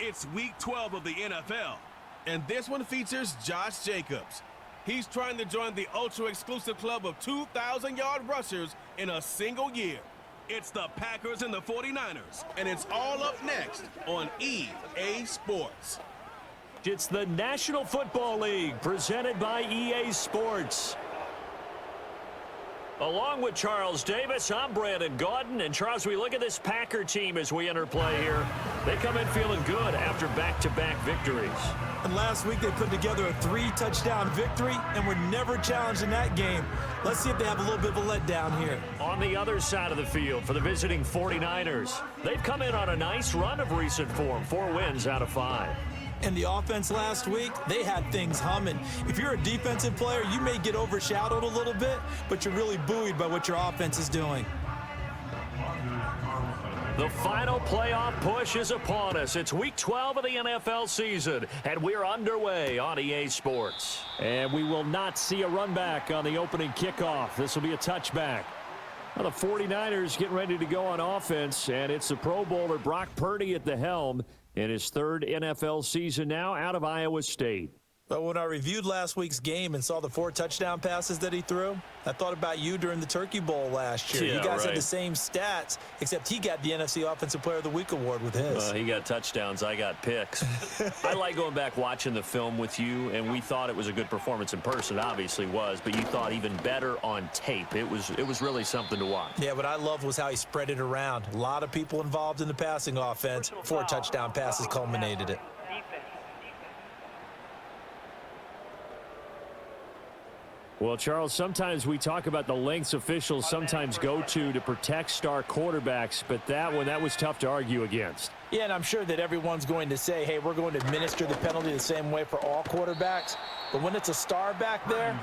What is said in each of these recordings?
It's week 12 of the NFL, and this one features Josh Jacobs. He's trying to join the ultra-exclusive club of 2,000-yard rushers in a single year. It's the Packers and the 49ers, and it's all up next on EA Sports. It's the National Football League presented by EA Sports. Along with Charles Davis, I'm Brandon Gaudin. And Charles, we look at this Packer team as we enter play here. They come in feeling good after back-to-back victories. And last week they put together a 3-touchdown victory and were never challenged in that game. Let's see if they have a little bit of a letdown here. On the other side of the field for the visiting 49ers, they've come in on a nice run of recent form, 4 wins out of 5. And the offense last week, they had things humming. If you're a defensive player, you may get overshadowed a little bit, but you're really buoyed by what your offense is doing. The final playoff push is upon us. It's week 12 of the NFL season, and we're underway on EA Sports. And we will not see a run back on the opening kickoff. This will be a touchback. Well, the 49ers getting ready to go on offense, and it's the Pro Bowler Brock Purdy at the helm in his 3rd NFL season now out of Iowa State. But when I reviewed last week's game and saw the 4 touchdown passes that he threw, I thought about you during the Turkey Bowl last year. Yeah, you guys right. had the same stats, except he got the NFC Offensive Player of the Week award with his. He got touchdowns. I got picks. I like going back watching the film with you, and we thought it was a good performance in person. It obviously was, but you thought even better on tape. It was really something to watch. Yeah, what I loved was how he spread it around. A lot of people involved in the passing offense. 4 touchdown passes culminated it. Well, Charles, sometimes we talk about the lengths officials sometimes go to protect star quarterbacks, but that was tough to argue against. Yeah, and I'm sure that everyone's going to say, hey, we're going to administer the penalty the same way for all quarterbacks. But when it's a star back there,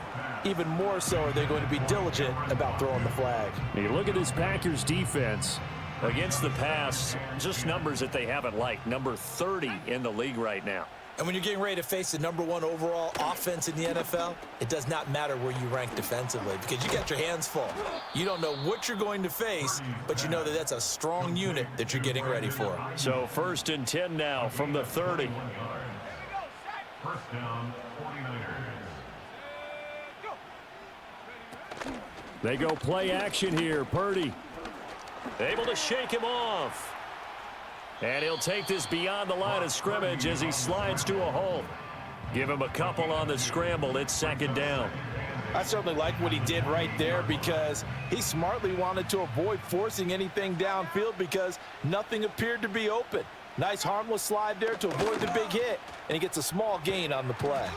even more so are they going to be diligent about throwing the flag. You look at this Packers defense against the pass, just numbers that they haven't liked. Number 30 in the league right now. And when you're getting ready to face the #1 overall offense in the NFL, it does not matter where you rank defensively because you got your hands full. You don't know what you're going to face, but you know that that's a strong unit that you're getting ready for. So 1st and 10 now from the 30. First down, 49ers. They go play action here. Purdy able to shake him off. And he'll take this beyond the line of scrimmage as he slides to a hole. Give him a couple on the scramble. It's 2nd down. I certainly like what he did right there because he smartly wanted to avoid forcing anything downfield because nothing appeared to be open. Nice harmless slide there to avoid the big hit, and he gets a small gain on the play.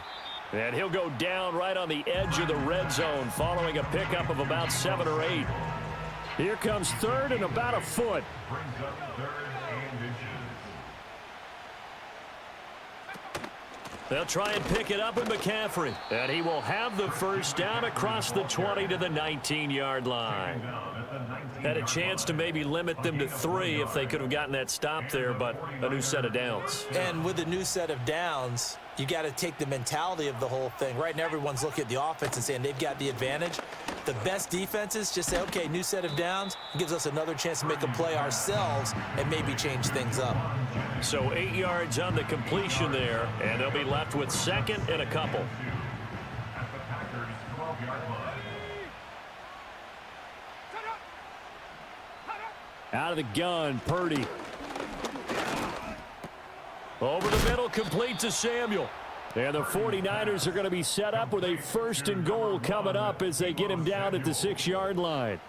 And he'll go down right on the edge of the red zone following a pickup of about 7 or 8. Here comes 3rd and about a foot. Brings up 3rd and inches. They'll try and pick it up with McCaffrey. And he will have the 1st down across the 20 to the 19-yard line. Had a chance to maybe limit them to 3 if they could have gotten that stop there, but a new set of downs. And with a new set of downs, you got to take the mentality of the whole thing. Right now, everyone's looking at the offense and saying they've got the advantage. The best defenses just say, okay, new set of downs. It gives us another chance to make a play ourselves and maybe change things up. So 8 yards on the completion there, and they'll be left with 2nd and a couple. At the Packers' 12-yard line. Out of the gun, Purdy. Over the middle, complete to Samuel. And the 49ers are going to be set up with a 1st and goal coming up as they get him down at the 6-yard line.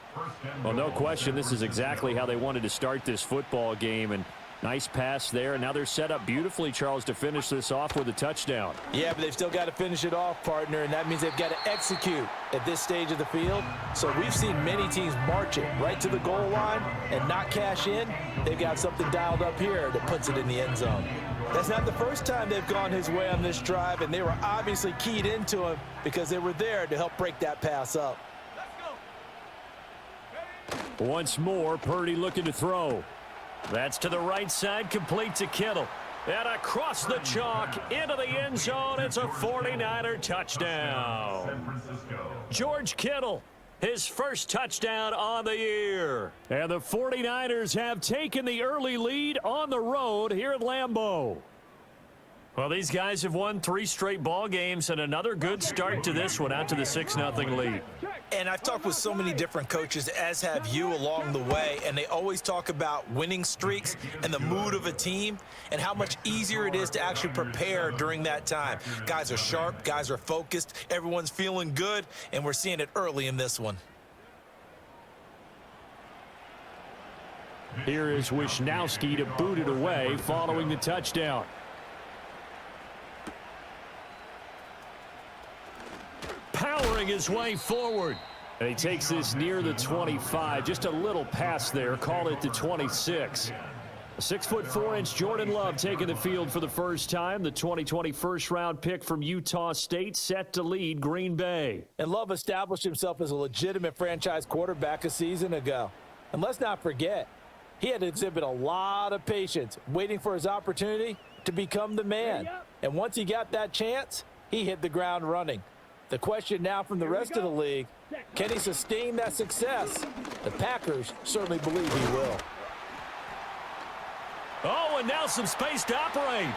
Well, no question, this is exactly how they wanted to start this football game. And nice pass there. And now they're set up beautifully, Charles, to finish this off with a touchdown. Yeah, but they've still got to finish it off, partner, and that means they've got to execute at this stage of the field. So we've seen many teams march it right to the goal line and not cash in. They've got something dialed up here that puts it in the end zone. That's not the first time they've gone his way on this drive, and they were obviously keyed into him because they were there to help break that pass up. Once more, Purdy looking to throw. That's to the right side, complete to Kittle. And across the chalk, into the end zone, it's a 49er touchdown. San Francisco. George Kittle his first touchdown on the year. And the 49ers have taken the early lead on the road here at Lambeau. Well, these guys have won 3 straight ball games and another good start to this one out to the 6-0 lead. And I've talked with so many different coaches, as have you, along the way, and they always talk about winning streaks and the mood of a team and how much easier it is to actually prepare during that time. Guys are sharp, guys are focused, everyone's feeling good, and we're seeing it early in this one. Here is Wisnowski to boot it away following the touchdown. Powering his way forward. And he takes this near the 25. Just a little pass there. Call it the 26. A 6'4" Jordan Love taking the field for the first time. The 2020 first-round pick from Utah State set to lead Green Bay. And Love established himself as a legitimate franchise quarterback a season ago. And let's not forget, he had to exhibit a lot of patience waiting for his opportunity to become the man. And once he got that chance, he hit the ground running. The question now from the rest of the league, can he sustain that success? The Packers certainly believe he will. Oh, and now some space to operate.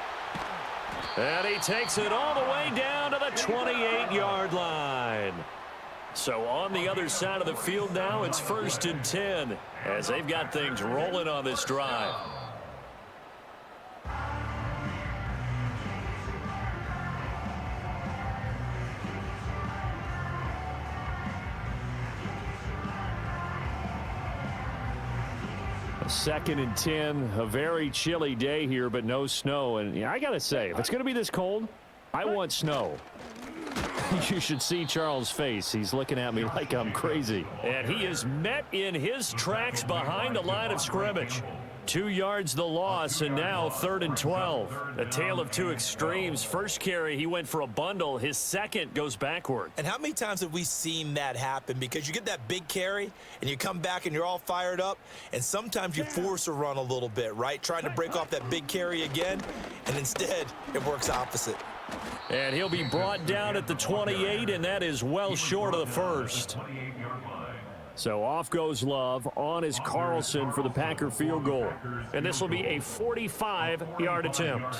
And he takes it all the way down to the 28-yard line. So on the other side of the field now, it's 1st and 10 as they've got things rolling on this drive. Second and 10, a very chilly day here, but no snow. And yeah, I got to say, if it's going to be this cold, I want snow. You should see Charles' face. He's looking at me like I'm crazy. And he is met in his tracks behind the line of scrimmage. 2 yards the loss, and now 3rd and 12. A tale of two extremes. First carry, he went for a bundle. His second goes backward. And how many times have we seen that happen? Because you get that big carry, and you come back and you're all fired up, and sometimes you force a run a little bit, right? Trying to break off that big carry again, and instead it works opposite. And he'll be brought down at the 28, and that is well short of the first. So off goes Love. On is Carlson for the Packer field goal. And this will be a 45-yard attempt.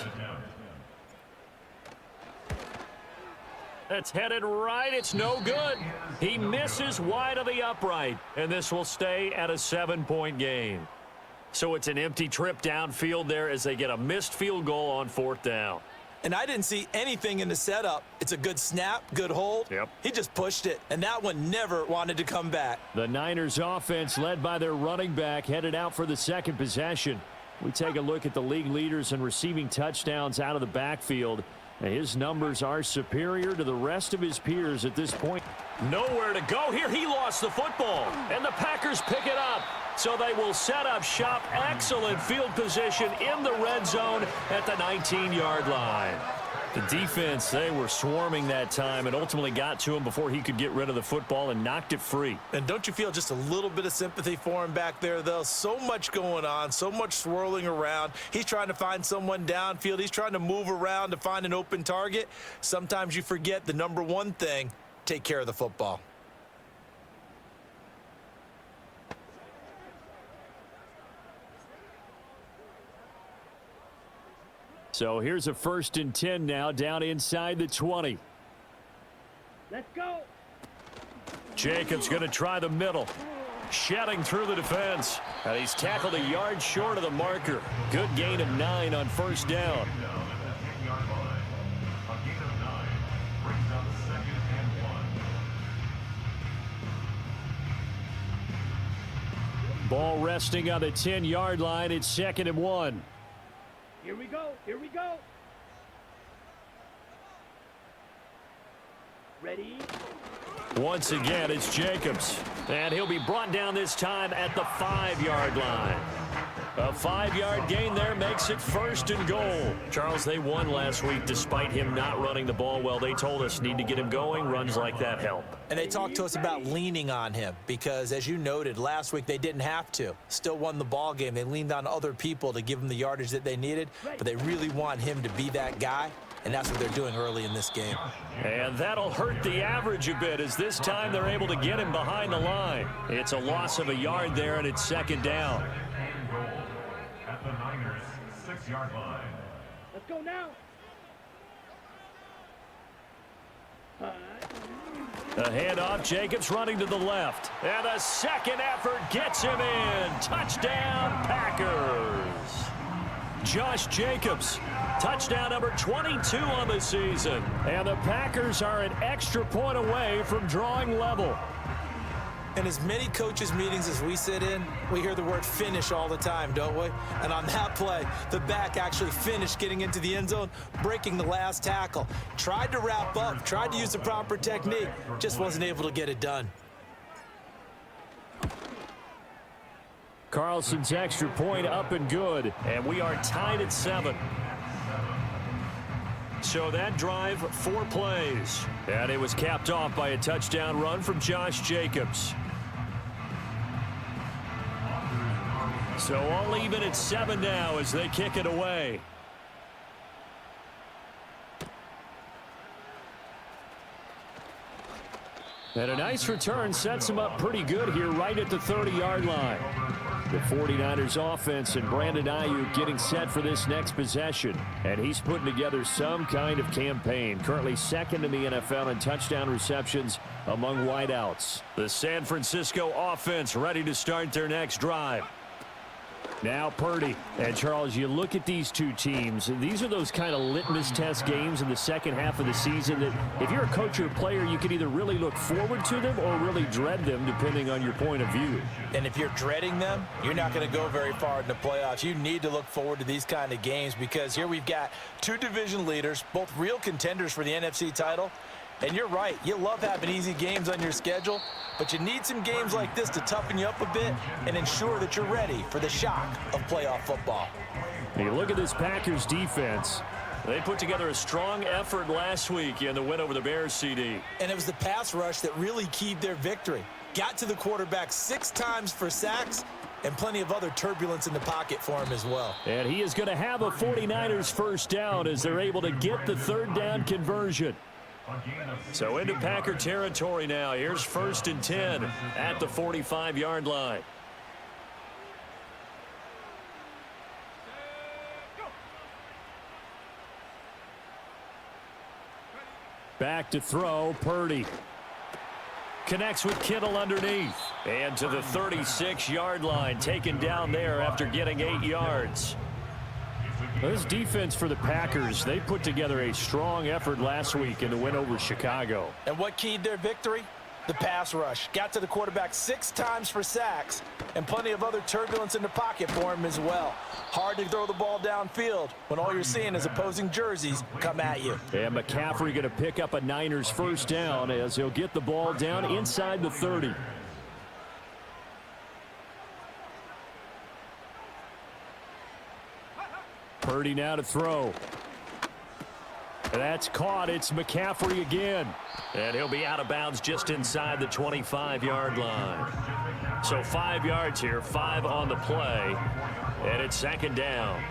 That's headed right. It's no good. He misses wide of the upright. And this will stay at a 7-point game. So it's an empty trip downfield there as they get a missed field goal on 4th down. And I didn't see anything in the setup. It's a good snap, good hold. Yep. He just pushed it, and that one never wanted to come back. The Niners offense led by their running back headed out for the second possession. We take a look at the league leaders in receiving touchdowns out of the backfield. His numbers are superior to the rest of his peers at this point. Nowhere to go here. He lost the football, and the Packers pick it up. So they will set up shop. Excellent field position in the red zone at the 19-yard line. The defense, they were swarming that time and ultimately got to him before he could get rid of the football and knocked it free. And don't you feel just a little bit of sympathy for him back there, though? So much going on, so much swirling around. He's trying to find someone downfield. He's trying to move around to find an open target. Sometimes you forget the number one thing, take care of the football. So here's a 1st and 10 now down inside the 20. Let's go. Jacobs going to try the middle. Shedding through the defense. And he's tackled a yard short of the marker. Good gain of 9 on 1st down. Ball resting on the 10-yard line. It's 2nd and 1. Here we go. Here we go. Ready? Once again, it's Jacobs. And he'll be brought down this time at the 5-yard line. A 5-yard gain there makes it 1st and goal. Charles, they won last week despite him not running the ball well. They told us need to get him going. Runs like that help. And they talked to us about leaning on him because, as you noted, last week they didn't have to. Still won the ball game. They leaned on other people to give them the yardage that they needed, but they really want him to be that guy, and that's what they're doing early in this game. And that'll hurt the average a bit as this time they're able to get him behind the line. It's a loss of a yard there, and it's 2nd down. At the Niners' 6-yard line. Let's go now. The handoff, Jacobs running to the left. And the second effort gets him in. Touchdown, Packers. Josh Jacobs, touchdown number 22 on the season. And the Packers are an extra point away from drawing level. In as many coaches' meetings as we sit in, we hear the word finish all the time, don't we? And on that play, the back actually finished getting into the end zone, breaking the last tackle. Tried to wrap up, tried to use the proper technique, just wasn't able to get it done. Carlson's extra point up and good, and we are tied at 7. So that drive, 4 plays, and it was capped off by a touchdown run from Josh Jacobs. So all even at 7 now as they kick it away. And a nice return sets him up pretty good here right at the 30-yard line. The 49ers offense and Brandon Ayuk getting set for this next possession. And he's putting together some kind of campaign. Currently 2nd in the NFL in touchdown receptions among wideouts. The San Francisco offense ready to start their next drive. Now Purdy. And Charles, you look at these two teams, these are those kind of litmus test games in the second half of the season that if you're a coach or a player, you can either really look forward to them or really dread them depending on your point of view. And if you're dreading them, you're not going to go very far in the playoffs. You need to look forward to these kind of games because here we've got 2 division leaders, both real contenders for the NFC title. And you're right, you love having easy games on your schedule, but you need some games like this to toughen you up a bit and ensure that you're ready for the shock of playoff football. You look at this Packers defense. They put together a strong effort last week in the win over the Bears, CD. And it was the pass rush that really keyed their victory. Got to the quarterback 6 times for sacks and plenty of other turbulence in the pocket for him as well. And he is going to have a 49ers first down as they're able to get the 3rd down conversion. So into Packer territory now. Here's 1st and 10 at the 45-yard line. Back to throw, Purdy. Connects with Kittle underneath. And to the 36-yard line, taken down there after getting 8 yards. This defense for the Packers, they put together a strong effort last week in the win over Chicago. And what keyed their victory? The pass rush. Got to the quarterback 6 times for sacks and plenty of other turbulence in the pocket for him as well. Hard to throw the ball downfield when all you're seeing is opposing jerseys come at you. And McCaffrey going to pick up a Niners first down as he'll get the ball down inside the 30. Purdy now to throw. That's caught. It's McCaffrey again. And he'll be out of bounds just inside the 25-yard line. So 5 yards here, 5 on the play. And it's 2nd down.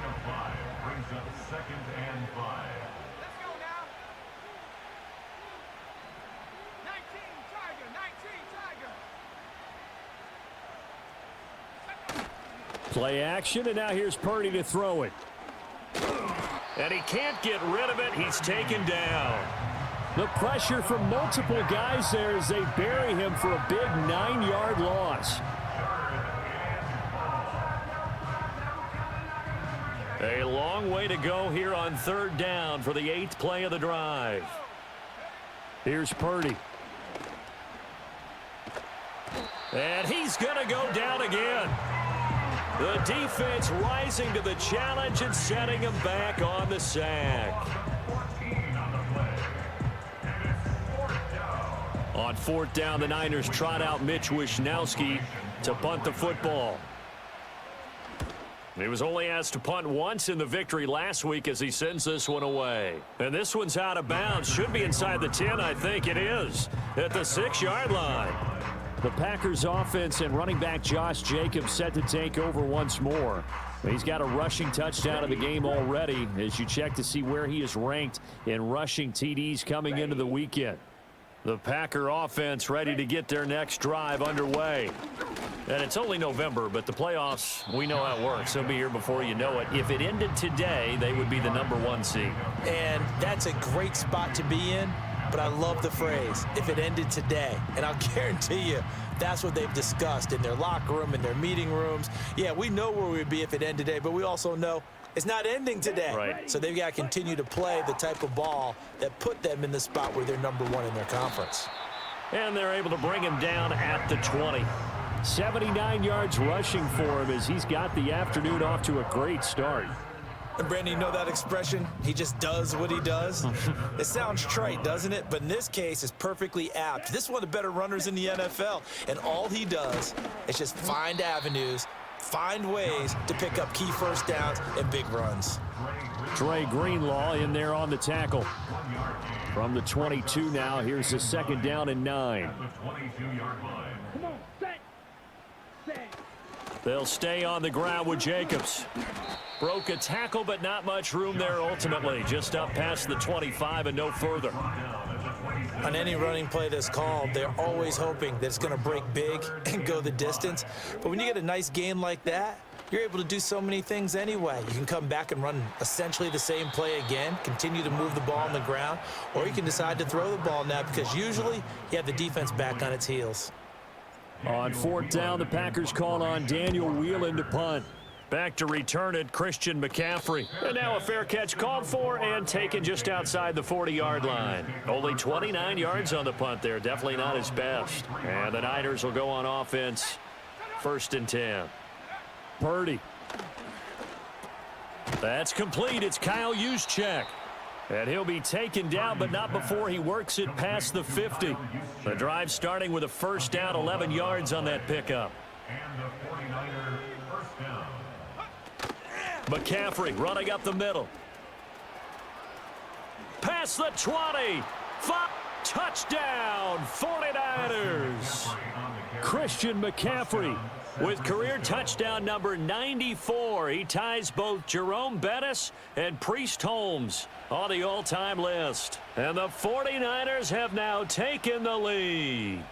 Brings up 2nd and 5. Let's go now. 19, Tiger. Play action, and now here's Purdy to throw it. And he can't get rid of it. He's taken down. The pressure from multiple guys there as they bury him for a big 9-yard loss. A long way to go here on 3rd down for the 8th play of the drive. Here's Purdy. And he's going to go down again. The defense rising to the challenge and setting him back on the sack. On 4th down, the Niners trot out Mitch Wishnowski to punt the football. He was only asked to punt once in the victory last week as he sends this one away. And this one's out of bounds. Should be inside the 10, I think it is, at the 6-yard line. The Packers offense and running back Josh Jacobs set to take over once more. He's got a rushing touchdown of the game already as you check to see where he is ranked in rushing TDs coming into the weekend. The Packer offense ready to get their next drive underway. And it's only November, but the playoffs, we know how it works. They'll be here before you know it. If it ended today, they would be the #1 seed. And that's a great spot to be in, but I love the phrase, if it ended today. And I'll guarantee you, that's what they've discussed in their locker room, in their meeting rooms. Yeah, we know where we'd be if it ended today, but we also know it's not ending today. Right. So they've got to continue to play the type of ball that put them in the spot where they're #1 in their conference. And they're able to bring him down at the 20. 79 yards rushing for him as he's got the afternoon off to a great start. And Brandon, you know that expression? He just does what he does? It sounds trite, doesn't it? But in this case, it's perfectly apt. This is one of the better runners in the NFL. And all he does is just find avenues, find ways to pick up key first downs and big runs. Dre Greenlaw in there on the tackle. From the 22 now, here's the 2nd down and 9. Come on, set. They'll stay on the ground with Jacobs. Broke a tackle, but not much room there ultimately. Just up past the 25 and no further. On any running play that's called, they're always hoping that it's going to break big and go the distance. But when you get a nice game like that, you're able to do so many things anyway. You can come back and run essentially the same play again, continue to move the ball on the ground, or you can decide to throw the ball now because usually you have the defense back on its heels. On 4th down, the Packers call on Daniel Whelan to punt. Back to return it, Christian McCaffrey. And now a fair catch called for and taken just outside the 40-yard line. Only 29 yards on the punt there. Definitely not his best. And the Niners will go on offense. 1st and 10. Purdy. That's complete. It's Kyle Juszczyk. And he'll be taken down, but not before he works it past the 50. The drive starting with a 1st down, 11 yards on that pickup. And the 49er first down. McCaffrey running up the middle. Past the 20. Touchdown, 49ers. Christian McCaffrey with career touchdown number 94. He ties both Jerome Bettis and Priest Holmes on the all-time list. And the 49ers have now taken the lead.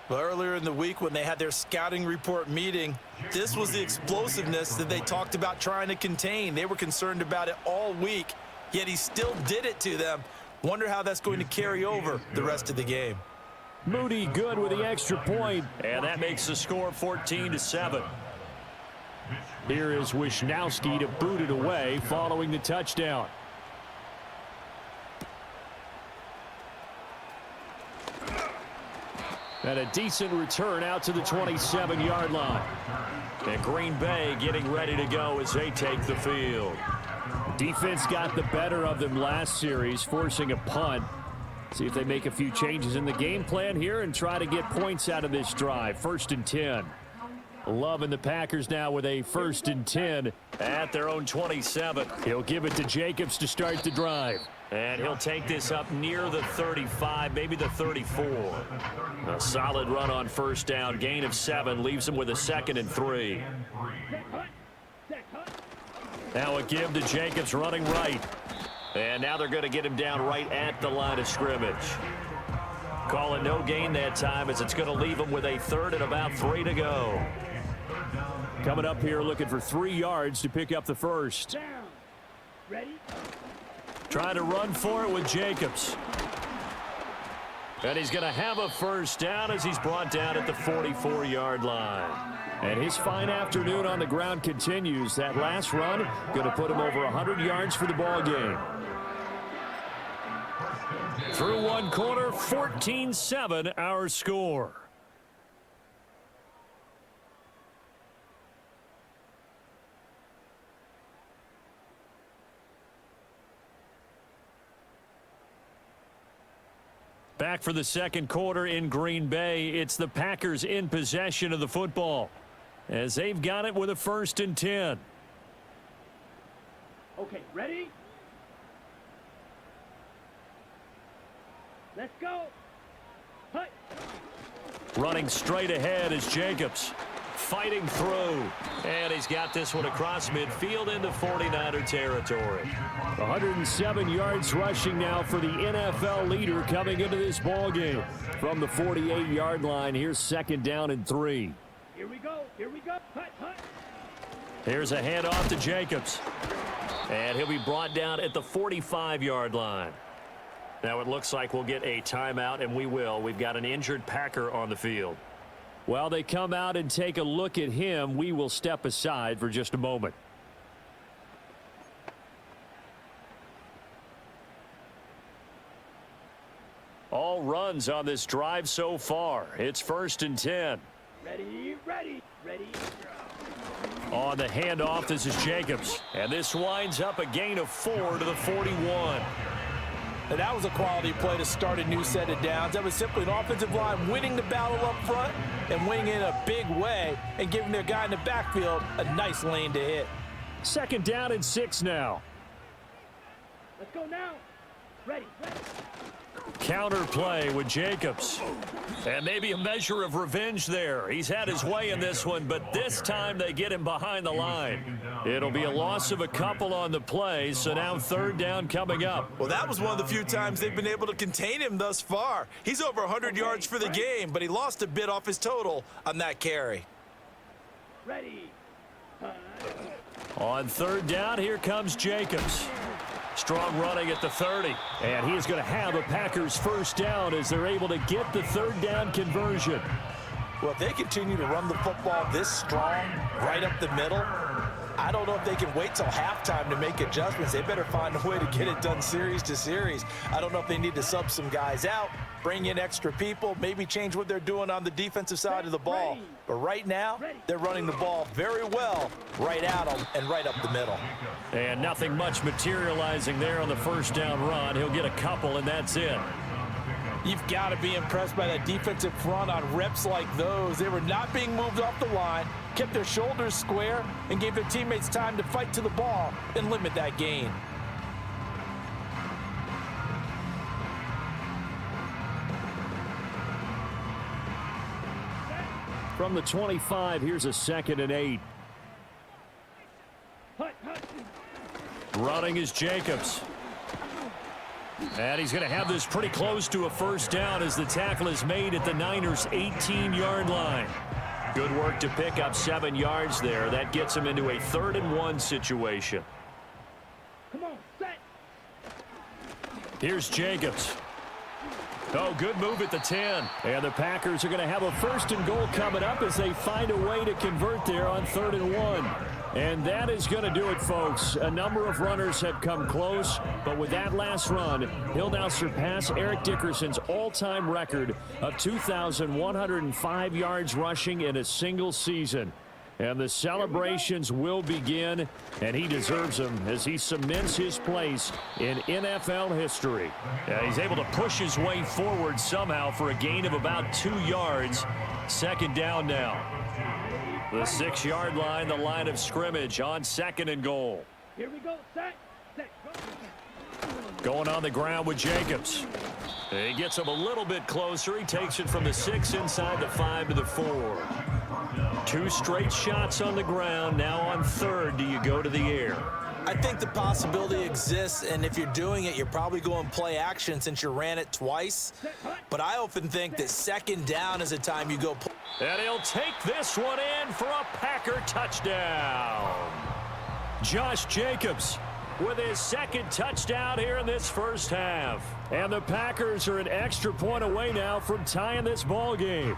Well, earlier in the week when they had their scouting report meeting, this was the explosiveness that they talked about trying to contain. They were concerned about it all week, yet he still did it to them. Wonder how that's going to carry over the rest of the game. Moody good with the extra point, and that makes the score 14-7. Here is Wisnowski to boot it away following the touchdown. And a decent return out to the 27-yard line. And Green Bay getting ready to go as they take the field. Defense got the better of them last series, forcing a punt. See if they make a few changes in the game plan here and try to get points out of this drive. 1st and 10. Love and the Packers now with a 1st and 10 at their own 27. He'll give it to Jacobs to start the drive. And he'll take this up near the 35, maybe the 34. A solid run on 1st down. Gain of 7 leaves him with a 2nd and 3. Now a give to Jacobs running right. And now they're going to get him down right at the line of scrimmage. Call it no gain that time as it's going to leave him with a 3rd and about 3 to go. Coming up here looking for 3 yards to pick up the 1st. Down. Ready? Trying to run for it with Jacobs. And he's going to have a 1st down as he's brought down at the 44-yard line. And his fine afternoon on the ground continues. That last run going to put him over 100 yards for the ball game. Through one quarter, 14-7 our score. Back for the 2nd quarter in Green Bay. It's the Packers in possession of the football. as they've got it with a 1st and 10. Okay, ready? Let's go. Hut. Running straight ahead is Jacobs. Fighting through. And he's got this one across midfield into 49er territory. 107 yards rushing now for the NFL leader coming into this ball game. From the 48-yard line, here's 2nd down and 3. Here we go. Here we go. Hut, hut. Here's a handoff to Jacobs. And he'll be brought down at the 45-yard line. Now it looks like we'll get a timeout, and we will. We've got an injured Packer on the field. While they come out and take a look at him, we will step aside for just a moment. All runs on this drive so far. It's 1st and 10. Ready, ready, ready. On the handoff, this is Jacobs. And this winds up a gain of 4 to the 41. And that was a quality play to start a new set of downs. That was simply an offensive line winning the battle up front and winning in a big way and giving their guy in the backfield a nice lane to hit. 2nd down and 6 now. Let's go now. Ready, ready. Counter play with Jacobs. And maybe a measure of revenge there. He's had his way in this one, but this time they get him behind the line. It'll be a loss of a couple on the play, so now 3rd down coming up. Well, that was one of the few times they've been able to contain him thus far. He's over 100 yards for the game, but he lost a bit off his total on that carry. Ready. On 3rd down, here comes Jacobs. Strong running at the 30. And he is going to have a Packers 1st down as they're able to get the 3rd down conversion. Well, if they continue to run the football this strong, right up the middle, I don't know if they can wait till halftime to make adjustments. They better find a way to get it done series to series. I don't know if they need to sub some guys out, bring in extra people, maybe change what they're doing on the defensive side of the ball. But right now, they're running the ball very well right at them and right up the middle. And nothing much materializing there on the 1st down run. He'll get a couple, and that's it. You've got to be impressed by that defensive front on reps like those. They were not being moved off the line, kept their shoulders square, and gave their teammates time to fight to the ball and limit that gain. From the 25, here's a 2nd and 8. Hut, hut. Running is Jacobs. And he's going to have this pretty close to a 1st down as the tackle is made at the Niners' 18-yard line. Good work to pick up 7 yards there. That gets him into a 3rd and 1 situation. Come on, set. Here's Jacobs. Oh, good move at the 10. And the Packers are going to have a 1st and goal coming up as they find a way to convert there on 3rd and 1. And that is going to do it, folks. A number of runners have come close, but with that last run, he'll now surpass Eric Dickerson's all-time record of 2,105 yards rushing in a single season. And the celebrations will begin, and he deserves them as he cements his place in NFL history. Yeah, he's able to push his way forward somehow for a gain of about 2 yards. 2nd down now. The 6-yard line, the line of scrimmage on 2nd and goal. Here we go, set, set, go. Going on the ground with Jacobs. He gets him a little bit closer. He takes it from the 6 inside the 5 to the 4. 2 straight shots on the ground. Now on 3rd, do you go to the air? I think the possibility exists, and if you're doing it, you're probably going play action since you ran it twice. But I often think that 2nd down is a time you go. And he'll take this one in for a Packer touchdown. Josh Jacobs with his 2nd touchdown here in this 1st half. And the Packers are an extra point away now from tying this ball game.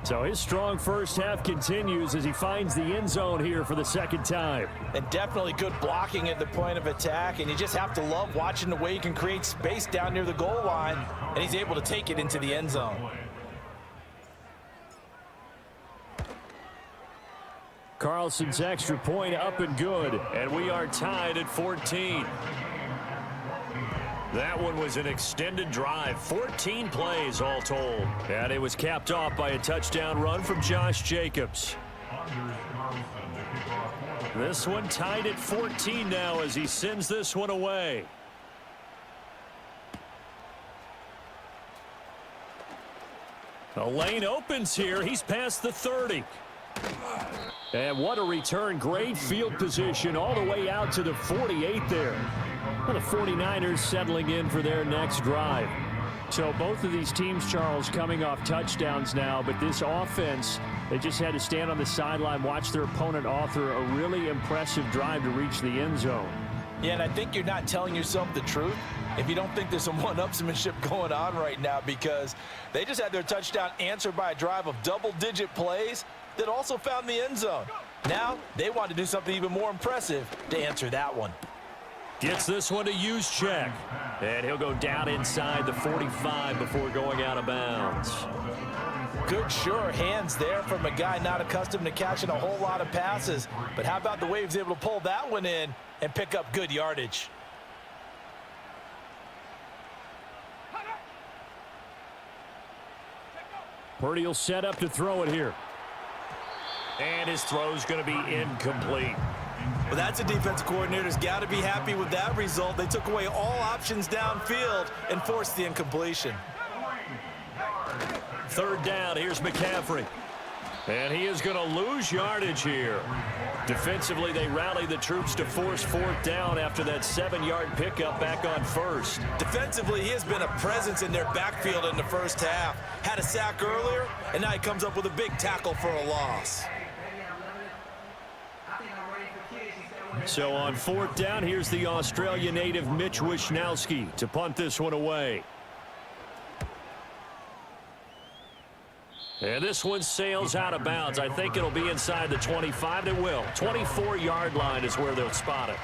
So his strong 1st half continues as he finds the end zone here for the 2nd time. And definitely good blocking at the point of attack, and you just have to love watching the way he can create space down near the goal line, and he's able to take it into the end zone. Carlson's extra point up and good. And we are tied at 14. That one was an extended drive, 14 plays all told. And it was capped off by a touchdown run from Josh Jacobs. This one tied at 14 now as he sends this one away. The lane opens here. He's past the 30. And what a return. Great field position all the way out to the 48 there. Well, the 49ers settling in for their next drive. So both of these teams, Charles, coming off touchdowns now, but this offense, they just had to stand on the sideline, watch their opponent author a really impressive drive to reach the end zone. Yeah, and I think you're not telling yourself the truth if you don't think there's some one-upsmanship going on right now, because they just had their touchdown answered by a drive of double-digit plays that also found the end zone. Now they want to do something even more impressive to answer that one. Gets this one to use check. And he'll go down inside the 45 before going out of bounds. Good, sure hands there from a guy not accustomed to catching a whole lot of passes. But how about the way he was able to pull that one in and pick up good yardage? Purdy will set up to throw it here. And his throw's going to be incomplete. Well, that's a defensive coordinator's got to be happy with that result. They took away all options downfield and forced the incompletion. Third down, here's McCaffrey. And he is going to lose yardage here. Defensively, they rally the troops to force fourth down after that 7-yard pickup back on first. Defensively, he has been a presence in their backfield in the first half. Had a sack earlier, and now he comes up with a big tackle for a loss. So on fourth down, here's the Australia native Mitch Wishnowsky to punt this one away. And this one sails out of bounds. I think it'll be inside the 25. It will. 24-yard line is where they'll spot it.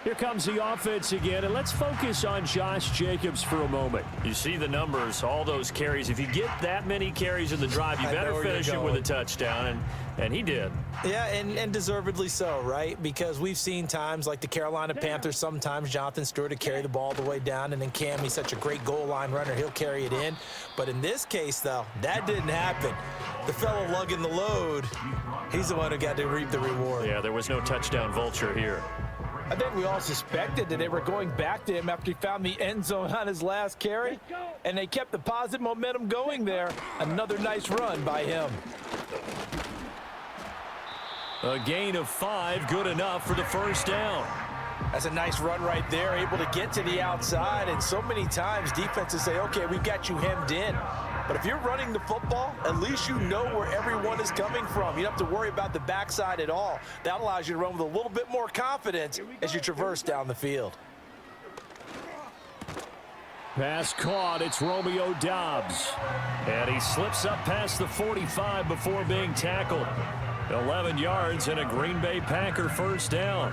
Here comes the offense again, and let's focus on Josh Jacobs for a moment. You see the numbers, all those carries. If you get that many carries in the drive, you better finish it with a touchdown, and he did. Yeah, and deservedly so, right? Because we've seen times like the Carolina Panthers, sometimes Jonathan Stewart to carry the ball all the way down, and then Cam, he's such a great goal line runner, he'll carry it in. But in this case, though, that didn't happen. The fellow lugging the load, he's the one who got to reap the reward. Yeah, there was no touchdown vulture here. I think we all suspected that they were going back to him after he found the end zone on his last carry, and they kept the positive momentum going there. Another nice run by him. A gain of 5, good enough for the first down. That's a nice run right there, able to get to the outside, and so many times defenses say, okay, we've got you hemmed in. But if you're running the football, at least you know where everyone is coming from. You don't have to worry about the backside at all. That allows you to run with a little bit more confidence as you traverse down the field. Pass caught. It's Romeo Doubs. And he slips up past the 45 before being tackled. 11 yards and a Green Bay Packer first down.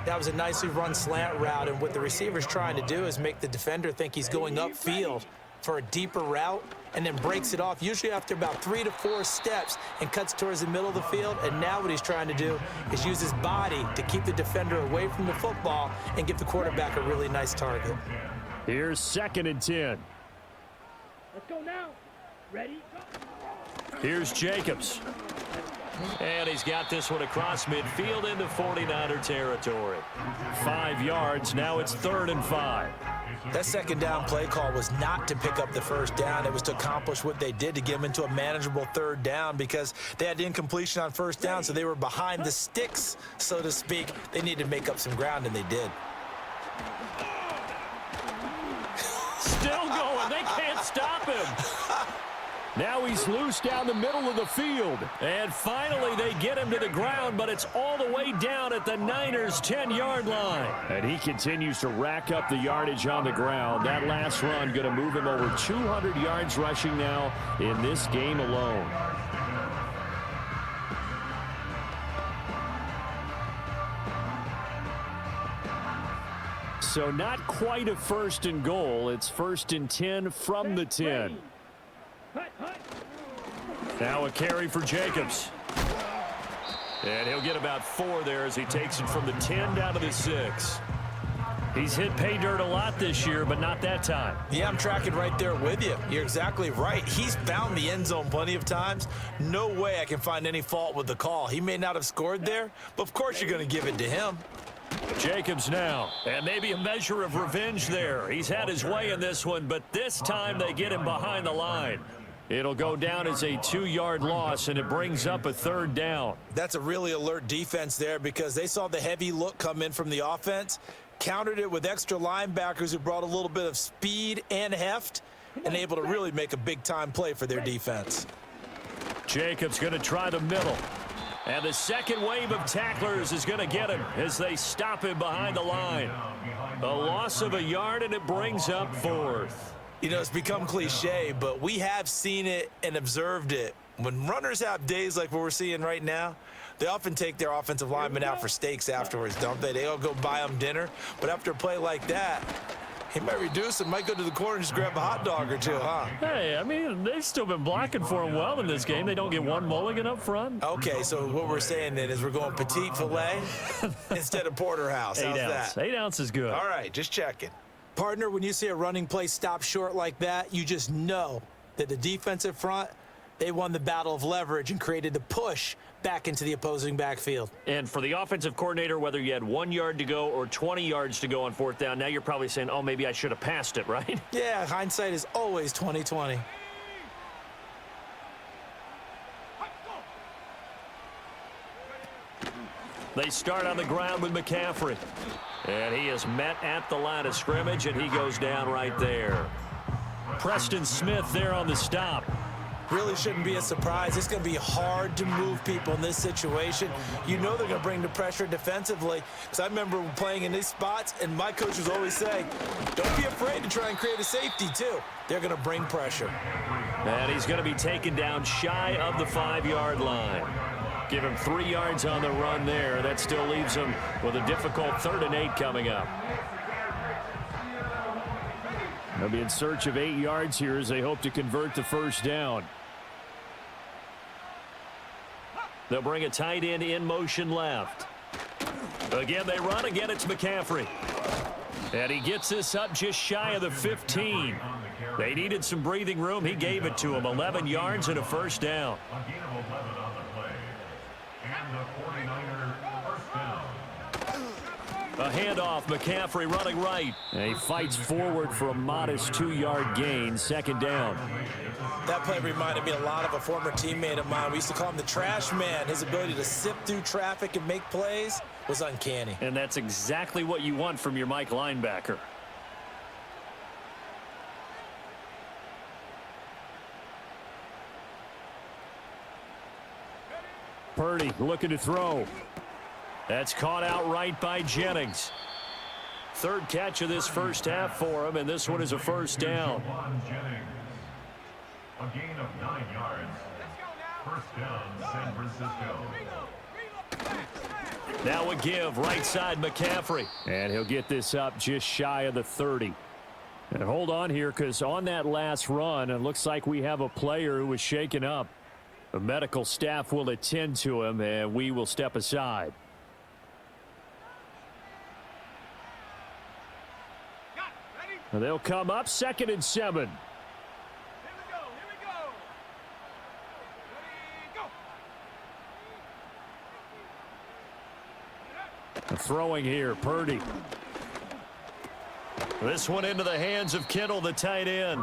That was a nicely run slant route, and what the receiver's trying to do is make the defender think he's going upfield for a deeper route, and then breaks it off, usually after about 3 to 4 steps, and cuts towards the middle of the field. And now what he's trying to do is use his body to keep the defender away from the football and give the quarterback a really nice target. Here's 2nd and 10. Let's go now. Ready? Go. Here's Jacobs. And he's got this one across midfield into 49er territory. 5 yards. Now it's 3rd and 5. That second down play call was not to pick up the first down. It was to accomplish what they did, to get them into a manageable 3rd down, because they had the incompletion on first down, so they were behind the sticks, so to speak. They needed to make up some ground, and they did. Still going. They can't stop him. Now he's loose down the middle of the field. And finally they get him to the ground, but it's all the way down at the Niners' 10-yard line. And he continues to rack up the yardage on the ground. That last run going to move him over 200 yards rushing now in this game alone. So not quite a 1st and goal. It's 1st and 10 from the 10. Now a carry for Jacobs. And he'll get about 4 there as he takes it from the 10 down to the 6. He's hit pay dirt a lot this year, but not that time. Yeah, I'm tracking right there with you. You're exactly right. He's found the end zone plenty of times. No way I can find any fault with the call. He may not have scored there, but of course you're going to give it to him. Jacobs now, and maybe a measure of revenge there. He's had his way in this one, but this time they get him behind the line. It'll go down as a 2-yard loss, and it brings up a 3rd down. That's a really alert defense there because they saw the heavy look come in from the offense, countered it with extra linebackers who brought a little bit of speed and heft, and able to really make a big-time play for their defense. Jacobs going to try the middle. And the second wave of tacklers is going to get him as they stop him behind the line. A loss of a yard, and it brings up 4th. You know, it's become cliche, but we have seen it and observed it. When runners have days like what we're seeing right now, they often take their offensive linemen out for steaks afterwards, don't they? They all go buy them dinner. But after a play like that, he might reduce it, might go to the corner and just grab a hot dog or two, huh? Hey, I mean, they've still been blocking for him well in this game. They don't get one mulligan up front. Okay, so what we're saying then is we're going petite filet instead of porterhouse. How's 8 ounce. that? 8 ounce is good. All right, just checking. Partner, when you see a running play stop short like that, you just know that the defensive front, they won the battle of leverage and created the push back into the opposing backfield. And for the offensive coordinator, whether you had 1 yard to go or 20 yards to go on 4th down, now you're probably saying, oh, maybe I should have passed it, right? Yeah, hindsight is always 20/20. They start on the ground with McCaffrey. And he is met at the line of scrimmage, and he goes down right there. Preston Smith there on the stop. Really shouldn't be a surprise. It's going to be hard to move people in this situation. You know they're going to bring the pressure defensively. Because I remember playing in these spots, and my coaches always say, don't be afraid to try and create a safety, too. They're going to bring pressure. And he's going to be taken down shy of the 5-yard line. Give him 3 yards on the run there. That still leaves him with a difficult 3rd and 8 coming up. They'll be in search of 8 yards here as they hope to convert the 1st down. They'll bring a tight end in motion left. Again, they run. Again, it's McCaffrey. And he gets this up just shy of the 15. They needed some breathing room. He gave it to him. 11 yards and a 1st down. A gain of 11 on the play. And the 49ers first down. A handoff, McCaffrey running right. And he fights forward for a modest 2-yard gain, 2nd down. That play reminded me a lot of a former teammate of mine. We used to call him the trash man. His ability to sift through traffic and make plays was uncanny. And that's exactly what you want from your Mike linebacker. Purdy looking to throw. That's caught outright by Jennings. 3rd catch of this 1st half for him, and this one is a 1st down. A gain of 9 yards. First down, San Francisco. Now a give, right side McCaffrey. And he'll get this up just shy of the 30. And hold on here, because on that last run, it looks like we have a player who was shaken up. The medical staff will attend to him, and we will step aside. And they'll come up 2nd and 7. Throwing here, Purdy. This one into the hands of Kittle, the tight end.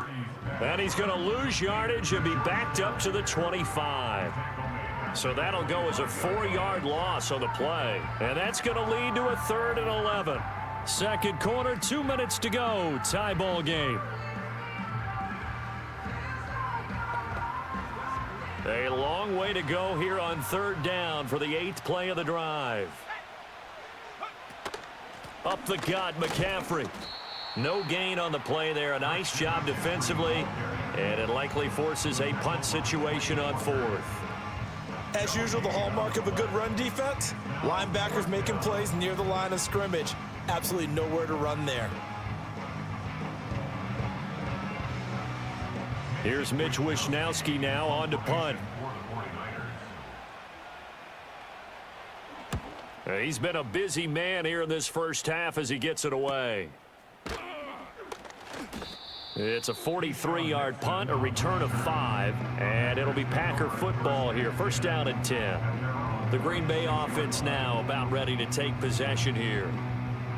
And he's going to lose yardage and be backed up to the 25. So that'll go as a 4-yard loss on the play. And that's going to lead to a 3rd and 11. 2nd quarter, 2 minutes to go. Tie ball game. A long way to go here on 3rd down for the 8th play of the drive. Up the gut, McCaffrey. No gain on the play there. A nice job defensively. And it likely forces a punt situation on 4th. As usual, the hallmark of a good run defense, linebackers making plays near the line of scrimmage. Absolutely nowhere to run there. Here's Mitch Wishnowski now on to punt. He's been a busy man here in this first half as he gets it away. It's a 43-yard punt, a return of 5, and it'll be Packer football here. First down and 10. The Green Bay offense now about ready to take possession here.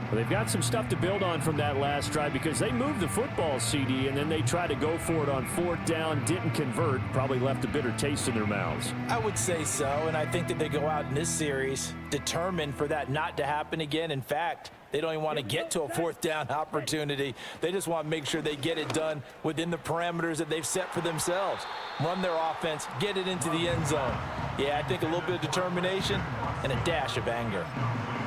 Well, they've got some stuff to build on from that last drive because they moved the football, CD, and then they tried to go for it on 4th down, didn't convert, probably left a bitter taste in their mouths. I would say so, and I think that they go out in this series determined for that not to happen again. In fact, they don't even want to get to a 4th down opportunity. They just want to make sure they get it done within the parameters that they've set for themselves. Run their offense, get it into the end zone. Yeah, I think a little bit of determination and a dash of anger.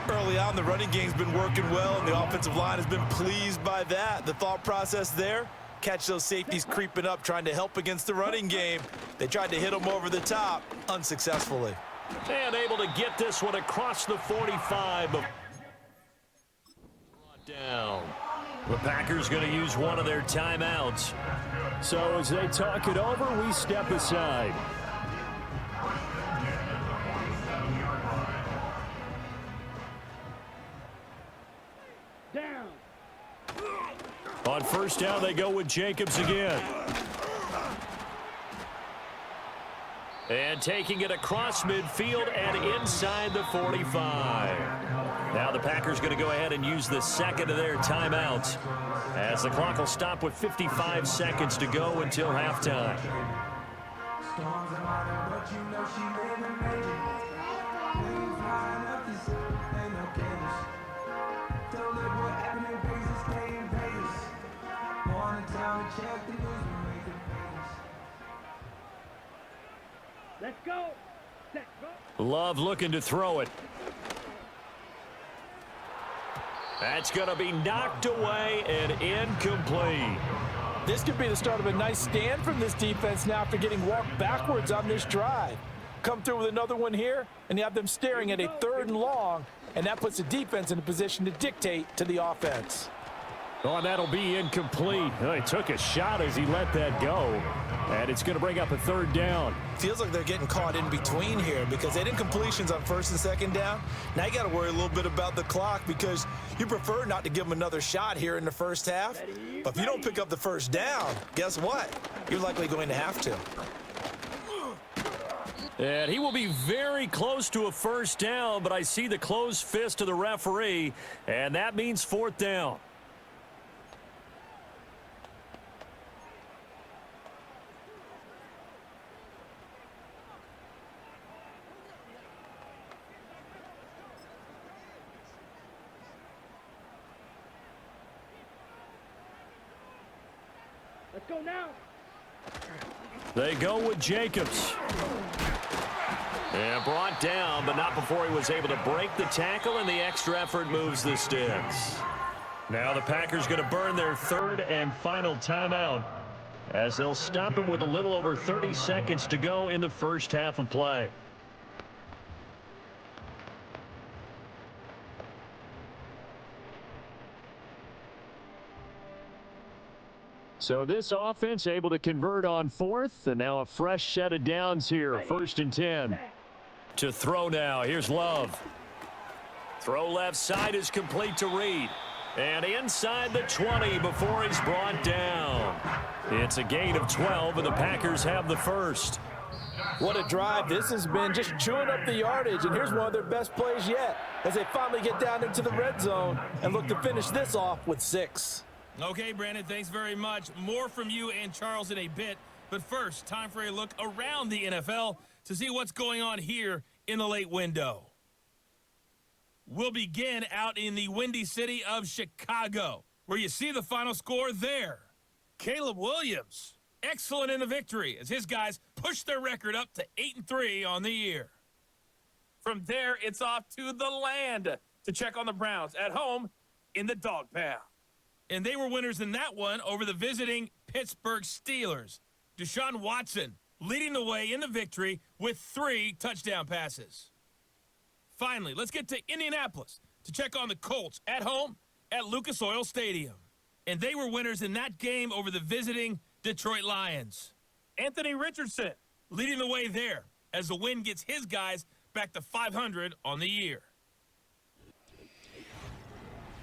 Early on, the running game's been working well, and the offensive line has been pleased by that. The thought process there, catch those safeties creeping up, trying to help against the running game. They tried to hit them over the top, unsuccessfully. And able to get this one across the 45. Brought down. The Packers going to use one of their timeouts. So as they talk it over, we step aside. Down. On first down, they go with Jacobs again. And taking it across midfield and inside the 45. Now the Packers going to go ahead and use the second of their timeouts as the clock will stop with 55 seconds to go until halftime. Let's go. Set, go. Love looking to throw it. That's going to be knocked away and incomplete. This could be the start of a nice stand from this defense now after getting walked backwards on this drive. Come through with another one here, and you have them staring at a 3rd and long, and that puts the defense in a position to dictate to the offense. Oh, and that'll be incomplete. Oh, he took a shot as he let that go, and it's going to bring up a 3rd down. Feels like they're getting caught in between here because they did completions on 1st and 2nd down. Now you got to worry a little bit about the clock because you prefer not to give them another shot here in the first half. But if you don't pick up the 1st down, guess what? You're likely going to have to. And he will be very close to a 1st down, but I see the closed fist of the referee, and that means 4th down. Let's go now. They go with Jacobs. And brought down, but not before he was able to break the tackle, and the extra effort moves the sticks. Now the Packers going to burn their 3rd and final timeout as they'll stop him with a little over 30 seconds to go in the first half of play. So this offense able to convert on 4th, and now a fresh set of downs here, 1st and 10. To throw now, here's Love. Throw left side is complete to Reed. And inside the 20 before he's brought down. It's a gain of 12, and the Packers have the 1st. What a drive this has been, just chewing up the yardage, and here's one of their best plays yet as they finally get down into the red zone and look to finish this off with 6. Okay, Brandon, thanks very much. More from you and Charles in a bit. But first, time for a look around the NFL to see what's going on here in the late window. We'll begin out in the windy city of Chicago, where you see the final score there. Caleb Williams, excellent in the victory as his guys push their record up to 8-3 on the year. From there, it's off to the land to check on the Browns at home in the dog pound. And they were winners in that one over the visiting Pittsburgh Steelers. Deshaun Watson leading the way in the victory with 3 touchdown passes. Finally, let's get to Indianapolis to check on the Colts at home at Lucas Oil Stadium. And they were winners in that game over the visiting Detroit Lions. Anthony Richardson leading the way there as the win gets his guys back to 500 on the year.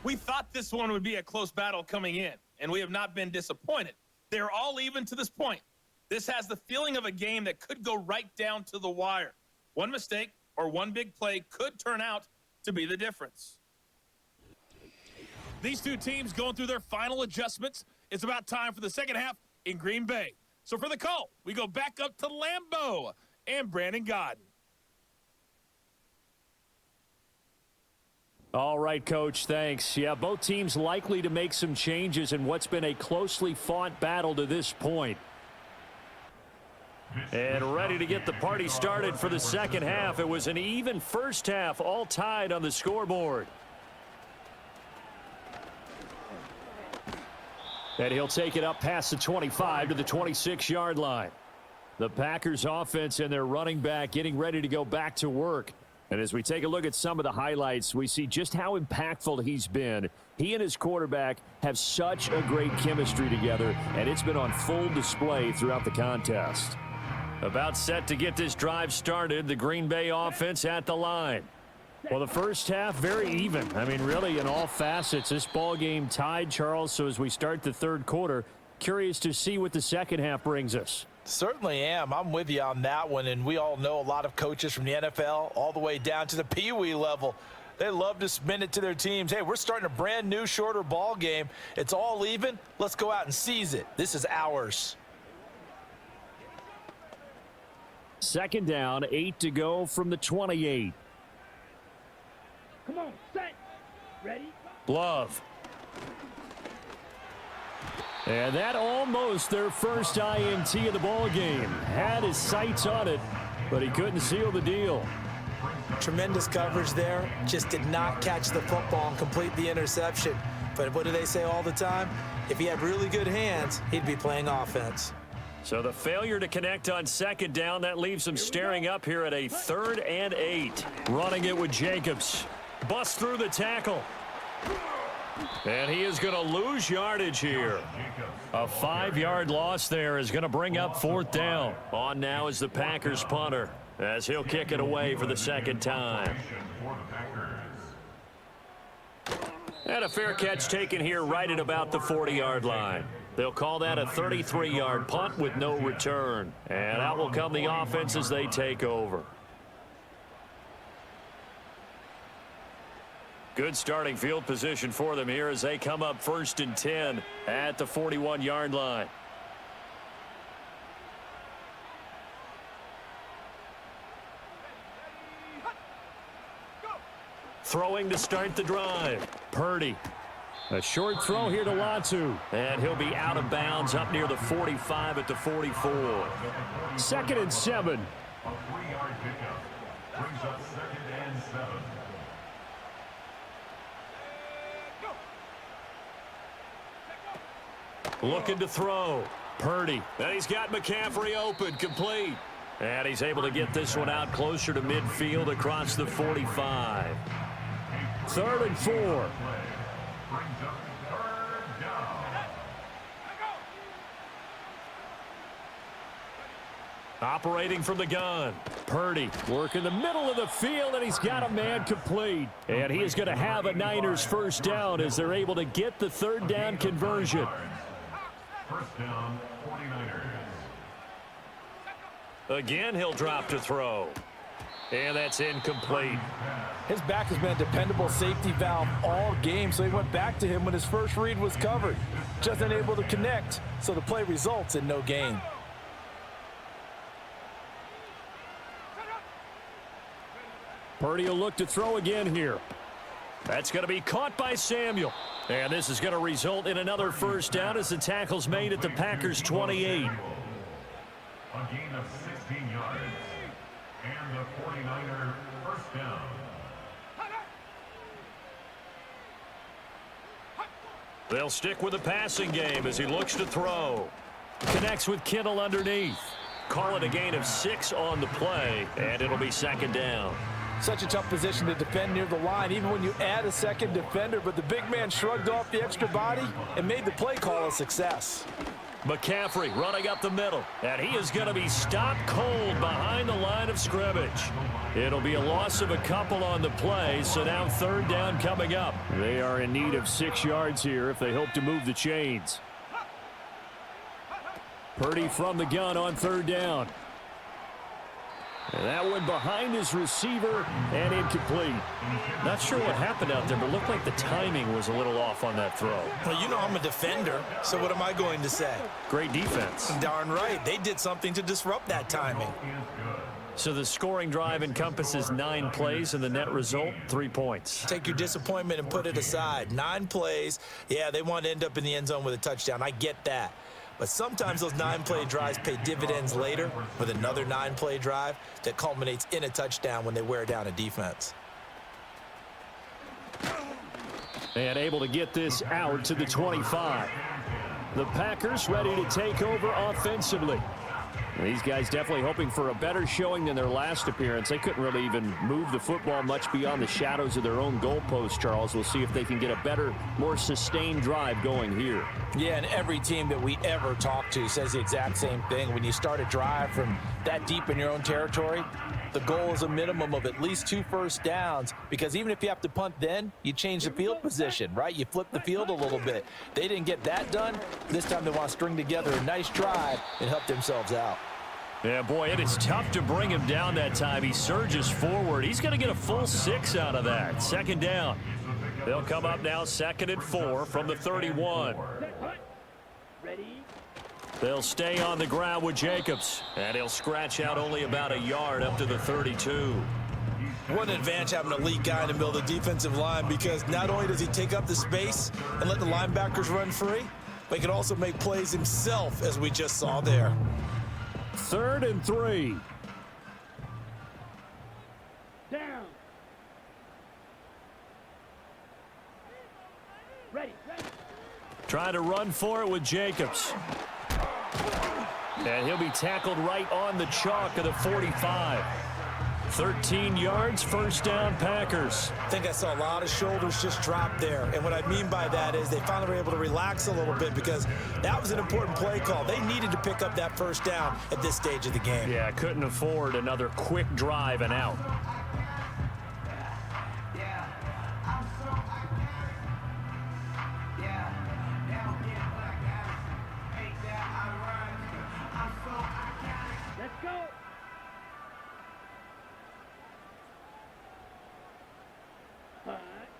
We thought this one would be a close battle coming in, and we have not been disappointed. They're all even to this point. This has the feeling of a game that could go right down to the wire. One mistake or one big play could turn out to be the difference. These two teams going through their final adjustments. It's about time for the second half in Green Bay. So for the call, we go back up to Lambeau and Brandon Godden. All right, Coach, thanks. Yeah, both teams likely to make some changes in what's been a closely fought battle to this point. And ready to get the party started for the second half. It was an even first half, all tied on the scoreboard. And he'll take it up past the 25 to the 26-yard line. The Packers offense and their running back getting ready to go back to work. And as we take a look at some of the highlights, we see just how impactful he's been. He and his quarterback have such a great chemistry together, and it's been on full display throughout the contest. About set to get this drive started, the Green Bay offense at the line. Well, the first half, very even. I mean, really, in all facets, this ball game tied, Charles. So as we start the third quarter, curious to see what the second half brings us. Certainly am. I'm with you on that one, and we all know a lot of coaches from the NFL all the way down to the Pee Wee level. They love to spin it to their teams. Hey, we're starting a brand new, shorter ball game. It's all even. Let's go out and seize it. This is ours. Second down, 8 to go from the 28. Come on, set. Ready? Love. And that almost their first INT of the ball game. Had his sights on it, but he couldn't seal the deal. Tremendous coverage there. Just did not catch the football and complete the interception. But what do they say all the time? If he had really good hands, he'd be playing offense. So the failure to connect on second down, that leaves him staring up here at a 3rd and 8. Running it with Jacobs. Busts through the tackle. And he is going to lose yardage here. A 5-yard loss there is going to bring up 4th down. On now is the Packers punter, as he'll kick it away for the second time. And a fair catch taken here right at about the 40-yard line. They'll call that a 33-yard punt with no return. And out will come the offense as they take over. Good starting field position for them here as they come up 1st and 10 at the 41-yard line. Throwing to start the drive. Purdy. A short throw here to Latu. And he'll be out of bounds up near the 45 at the 44. 2nd and 7. A 3-yard pickup brings up 2nd and 7. Looking to throw. Purdy. And he's got McCaffrey open, complete. And he's able to get this one out closer to midfield across the 45. 3rd and 4. Brings up 3rd down. Operating from the gun. Purdy working the middle of the field, and he's got a man complete. And he is going to have a Niners first down as they're able to get the 3rd down conversion. First down, 49ers. Again, he'll drop to throw. And that's incomplete. His back has been a dependable safety valve all game, so he went back to him when his first read was covered. Just unable to connect, so the play results in no gain. Purdy will look to throw again here. That's going to be caught by Samuel. And this is going to result in another first down as the tackle's made at the Packers' 28. A gain of 16 yards. And the 49er first down. They'll stick with the passing game as he looks to throw. Connects with Kittle underneath. Call it a gain of 6 on the play, and it'll be 2nd down. Such a tough position to defend near the line, even when you add a second defender, but the big man shrugged off the extra body and made the play call a success. McCaffrey running up the middle, and he is going to be stopped cold behind the line of scrimmage. It'll be a loss of a couple on the play, so now third down coming up. They are in need of 6 yards here if they hope to move the chains. Purdy from the gun on third down. And that one behind his receiver and incomplete. Not sure what happened out there, but looked like the timing was a little off on that throw. Well, you know I'm a defender, so what am I going to say? Great defense. Darn right. They did something to disrupt that timing. So the scoring drive encompasses 9 plays, and the net result, 3 points. Take your disappointment and put it aside. 9 plays. Yeah, they want to end up in the end zone with a touchdown. I get that. But sometimes those 9-play drives pay dividends later with another 9-play drive that culminates in a touchdown when they wear down a defense. And able to get this out to the 25. The Packers ready to take over offensively. These guys definitely hoping for a better showing than their last appearance. They couldn't really even move the football much beyond the shadows of their own goalpost, Charles. We'll see if they can get a better, more sustained drive going here. Yeah, and every team that we ever talk to says the exact same thing. When you start a drive from that deep in your own territory, the goal is a minimum of at least 2 first downs, because even if you have to punt then, you change the field position, right? You flip the field a little bit. They didn't get that done. This time they want to string together a nice drive and help themselves out. Yeah, boy, it is tough to bring him down that time. He surges forward. He's going to get a full 6 out of that. Second down. They'll come up now 2nd and 4 from the 31. Ready? They'll stay on the ground with Jacobs, and he'll scratch out only about a yard up to the 32. What an advantage having an elite guy in the middle of the defensive line, because not only does he take up the space and let the linebackers run free, but he can also make plays himself, as we just saw there. 3rd and 3. Down. Ready. Trying to run for it with Jacobs. And he'll be tackled right on the chalk of the 45. 13 yards, first down, Packers. I think I saw a lot of shoulders just drop there. And what I mean by that is they finally were able to relax a little bit, because that was an important play call. They needed to pick up that first down at this stage of the game. Yeah, couldn't afford another quick drive and out. Let's go.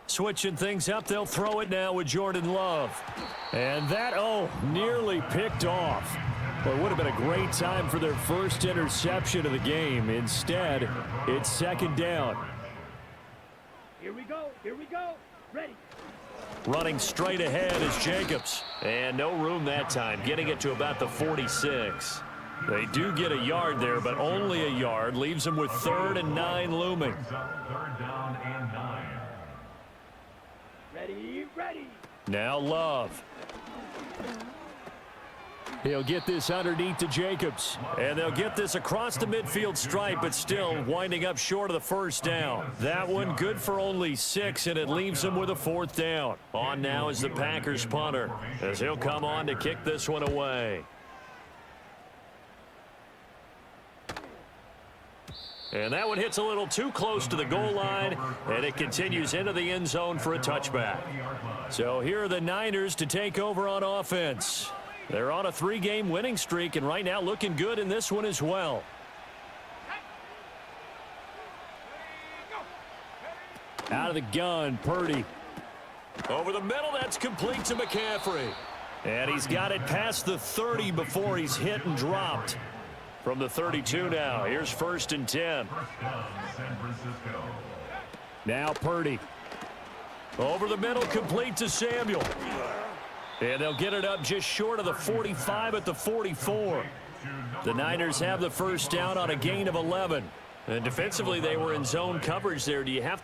Switching things up, they'll throw it now with Jordan Love. And that, nearly picked off. Well, it would have been a great time for their first interception of the game. Instead, it's 2nd down. Here we go. Here we go. Ready. Running straight ahead is Jacobs. And no room that time, getting it to about the 46. They do get a yard there, but only a yard. Leaves them with 3rd and 9 looming. 3rd down and 9. Ready. Now Love. He'll get this underneath to Jacobs. And they'll get this across the midfield stripe, but still winding up short of the first down. That one good for only 6, and it leaves them with a 4th down. On now is the Packers punter, as he'll come on to kick this one away. And that one hits a little too close to the goal line, and it continues into the end zone for a touchback. So here are the Niners to take over on offense. They're on a 3-game winning streak, and right now looking good in this one as well. Out of the gun, Purdy. Over the middle, that's complete to McCaffrey. And he's got it past the 30 before he's hit and dropped. From the 32 now, here's 1st and 10. Now Purdy. Over the middle, complete to Samuel. And they'll get it up just short of the 45 at the 44. The Niners have the first down on a gain of 11. And defensively, they were in zone coverage there. Do you have...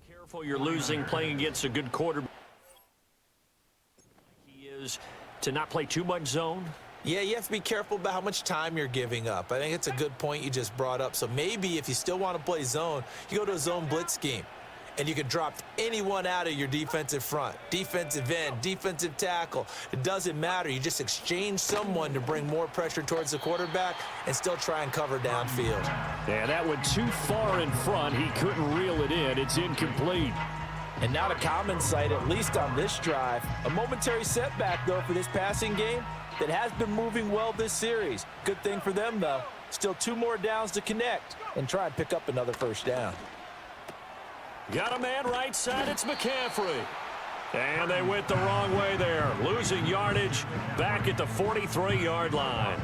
Careful, you're losing playing against a good quarterback. To not play too much zone? Yeah, you have to be careful about how much time you're giving up. I think it's a good point you just brought up. So maybe if you still want to play zone, you go to a zone blitz scheme. and you can drop anyone out of your defensive front, defensive end, defensive tackle. It doesn't matter. You just exchange someone to bring more pressure towards the quarterback and still try and cover downfield. Yeah, that went too far in front. He couldn't reel it in. It's incomplete. And not a common sight, at least on this drive. A momentary setback, though, for this passing game that has been moving well this series. Good thing for them, though. Still 2 more downs to connect and try and pick up another first down. Got a man right side. It's McCaffrey. And they went the wrong way there. Losing yardage back at the 43-yard line.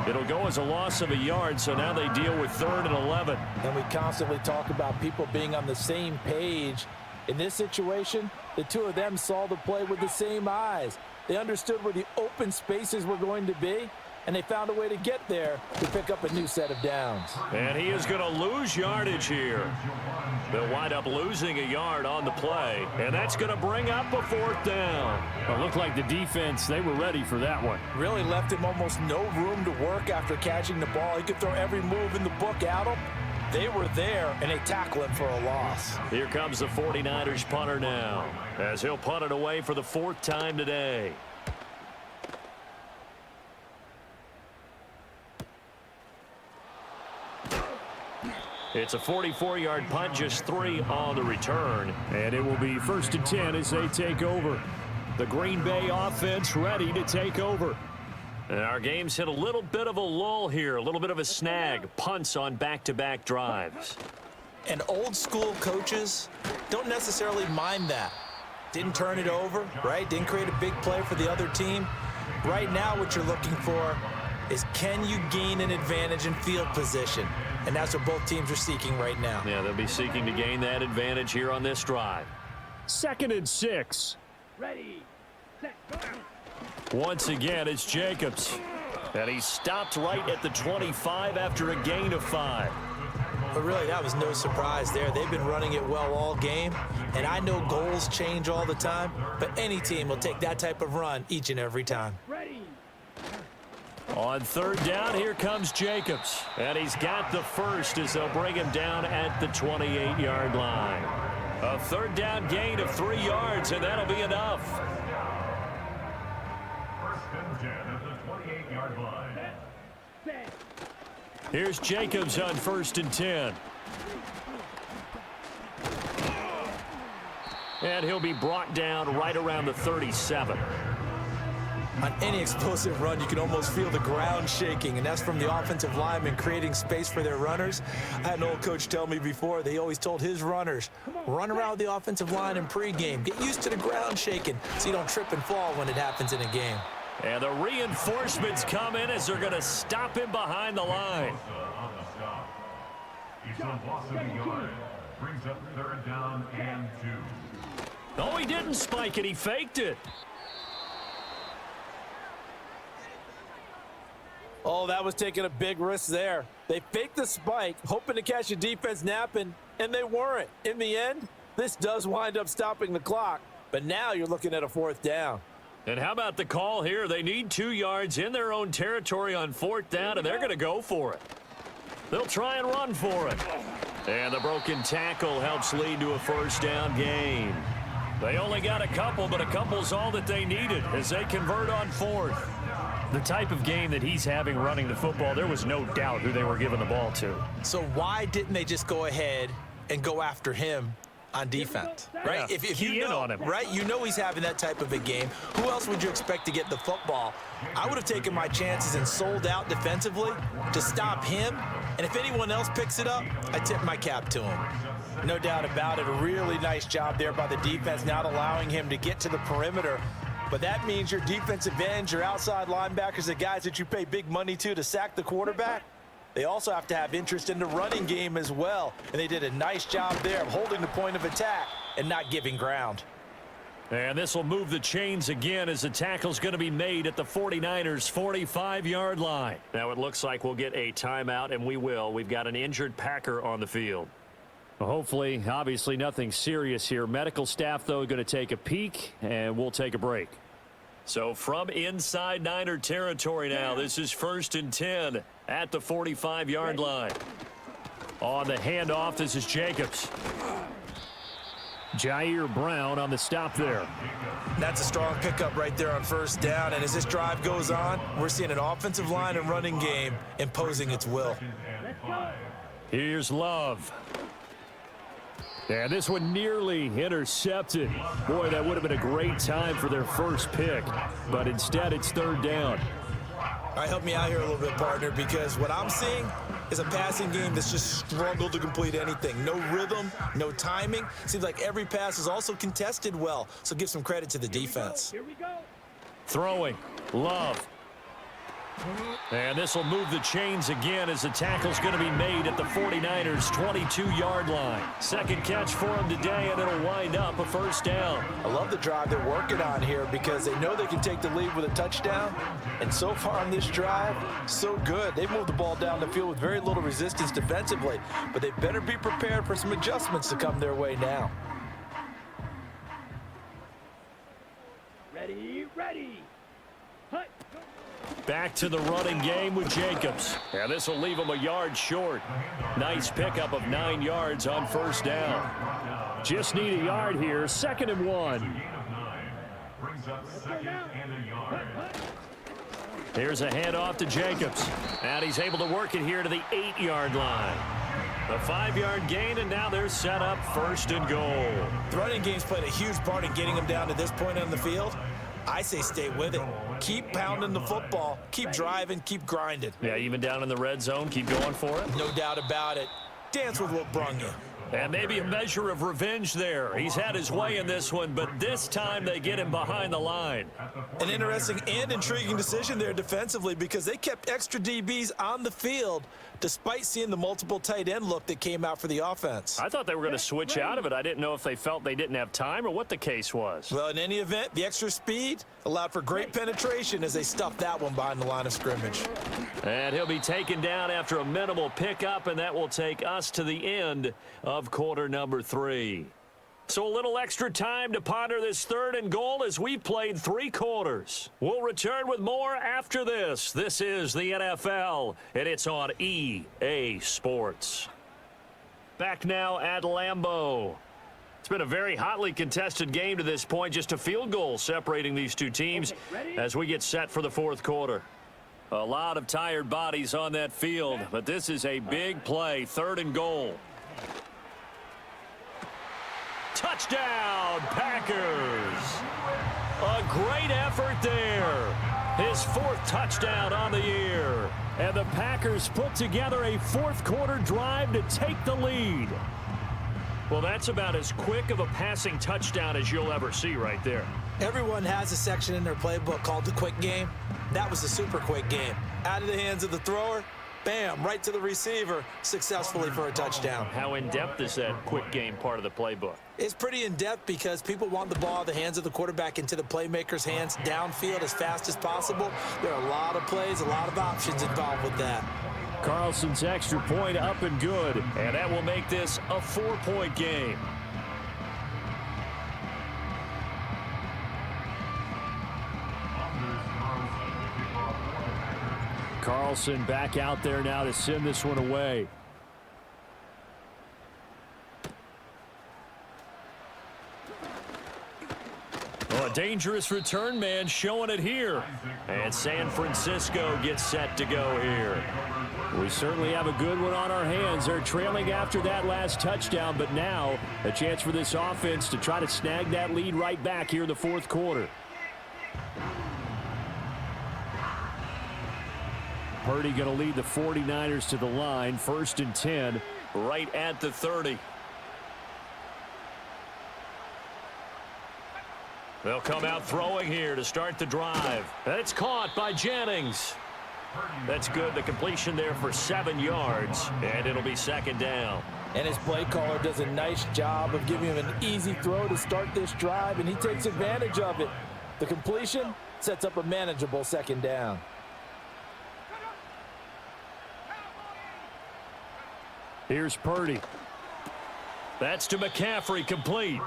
It'll go as a loss of a yard, so now they deal with 3rd and 11. And we constantly talk about people being on the same page. In this situation, the 2 of them saw the play with the same eyes. They understood where the open spaces were going to be, and they found a way to get there to pick up a new set of downs. And he is going to lose yardage here. They'll wind up losing a yard on the play, and that's going to bring up a 4th down. It looked like the defense, they were ready for that one. Really left him almost no room to work after catching the ball. He could throw every move in the book at him. They were there, and they tackle him for a loss. Here comes the 49ers punter now, as he'll punt it away for the 4th time today. It's a 44-yard punt, just 3 on the return. And it will be 1st and 10 as they take over. The Green Bay offense ready to take over. And our game's hit a little bit of a lull here, a little bit of a snag. Punts on back-to-back drives. And old school coaches don't necessarily mind that. Didn't turn it over, right? Didn't create a big play for the other team. Right now what you're looking for is, can you gain an advantage in field position? And that's what both teams are seeking right now. Yeah, they'll be seeking to gain that advantage here on this drive. 2nd and 6. Ready, set, go. Once again, it's Jacobs. And he stopped right at the 25 after a gain of 5. But really, that was no surprise there. They've been running it well all game. And I know goals change all the time, but any team will take that type of run each and every time. Ready. On 3rd down, here comes Jacobs. And he's got the first as they'll bring him down at the 28-yard line. A 3rd down gain of 3 yards, and that'll be enough. 1st and 10 at the 28-yard line. Set. Here's Jacobs on 1st and 10. And he'll be brought down right around the 37. On any explosive run, you can almost feel the ground shaking, and that's from the offensive linemen creating space for their runners. I had an old coach tell me before, they always told his runners, run around the offensive line in pregame. Get used to the ground shaking so you don't trip and fall when it happens in a game. And the reinforcements come in as they're going to stop him behind the line. On the stop. It's a loss of a yard. Brings up 3rd down and 2. Oh, he didn't spike it. He faked it. Oh, that was taking a big risk there. They faked the spike, hoping to catch a defense napping, and they weren't. In the end, this does wind up stopping the clock, but now you're looking at a 4th down. And how about the call here? They need 2 yards in their own territory on 4th down, and they're going to go for it. They'll try and run for it. And the broken tackle helps lead to a 1st down gain. They only got a couple, but a couple's all that they needed as they convert on 4th. The type of game that he's having running the football, there was no doubt who they were giving the ball to. So why didn't they just go ahead and go after him on defense, right? Yeah, If key you in know, on him. right? You know he's having that type of a game. Who else would you expect to get the football? I would have taken my chances and sold out defensively to stop him. And if anyone else picks it up, I tip my cap to him. No doubt about it. A really nice job there by the defense, not allowing him to get to the perimeter. But that means your defensive ends, your outside linebackers, the guys that you pay big money to sack the quarterback, they also have to have interest in the running game as well. And they did a nice job there of holding the point of attack and not giving ground. And this will move the chains again as the tackle's going to be made at the 49ers' 45-yard line. Now it looks like we'll get a timeout, and we will. We've got an injured Packer on the field. Well, hopefully, obviously nothing serious here. Medical staff, though, going to take a peek, and we'll take a break. So from inside Niner territory now, this is 1st and 10 at the 45-yard line. On the handoff, this is Jacobs. Jair Brown on the stop there. That's a strong pickup right there on first down. And as this drive goes on, we're seeing an offensive line and running game imposing its will. Here's Love. And this one nearly intercepted. Boy, that would have been a great time for their first pick. But instead, it's third down. All right, help me out here a little bit, partner, because what I'm seeing is a passing game that's just struggled to complete anything. No rhythm, no timing. Seems like every pass is also contested well, so give some credit to the defense. Here we go. Throwing. Love. And this will move the chains again as the tackle's going to be made at the 49ers' 22-yard line. Second catch for him today, and it'll wind up a first down. I love the drive they're working on here because they know they can take the lead with a touchdown. And so far on this drive, so good. They've moved the ball down the field with very little resistance defensively, but they better be prepared for some adjustments to come their way now. Ready, ready. Hut. Back to the running game with Jacobs. And this will leave him a yard short. Nice pickup of 9 yards on first down. Just need a yard here. 2nd and 1. Brings up 2nd and a yard. Here's a handoff to Jacobs. And he's able to work it here to the 8-yard line. The 5-yard gain, and now they're set up 1st and goal. The running game's played a huge part in getting them down to this point on the field. I say stay with it. Keep pounding the football. Keep driving. Keep grinding. Yeah, even down in the red zone, keep going for it. No doubt about it. Dance with what brung you. And maybe a measure of revenge there. He's had his way in this one, but this time they get him behind the line. An interesting and intriguing decision there defensively because they kept extra DBs on the field despite seeing the multiple tight end look that came out for the offense. I thought they were going to switch out of it. I didn't know if they felt they didn't have time or what the case was. Well, in any event, the extra speed allowed for great penetration as they stuffed that one behind the line of scrimmage. And he'll be taken down after a minimal pickup, and that will take us to the end of quarter number 3. So a little extra time to ponder this 3rd and goal as we played 3 quarters. We'll return with more after this. This is the NFL, and it's on EA Sports. Back now at Lambeau. It's been a very hotly contested game to this point. Just a field goal separating these two teams as we get set for the 4th quarter. A lot of tired bodies on that field, but this is a big play. 3rd and goal. Touchdown, Packers. A great effort there. His 4th touchdown on the year. And the Packers put together a 4th quarter drive to take the lead. Well, that's about as quick of a passing touchdown as you'll ever see right there. Everyone has a section in their playbook called the quick game. That was the super quick game. Out of the hands of the thrower, bam, right to the receiver, successfully for a touchdown. How in-depth is that quick game part of the playbook? It's pretty in-depth because people want the ball out of the hands of the quarterback into the playmaker's hands downfield as fast as possible. There are a lot of plays, a lot of options involved with that. Carlson's extra point up and good, and that will make this a 4-point game. Carlson back out there now to send this one away. Oh, a dangerous return man showing it here. And San Francisco gets set to go here. We certainly have a good one on our hands. They're trailing after that last touchdown, but now a chance for this offense to try to snag that lead right back here in the 4th quarter. Purdy going to lead the 49ers to the line. 1st and 10, right at the 30. They'll come out throwing here to start the drive. That's caught by Jennings. That's good. The completion there for 7 yards, and it'll be 2nd down. And his play caller does a nice job of giving him an easy throw to start this drive, and he takes advantage of it. The completion sets up a manageable 2nd down. Here's Purdy. That's to McCaffrey, complete.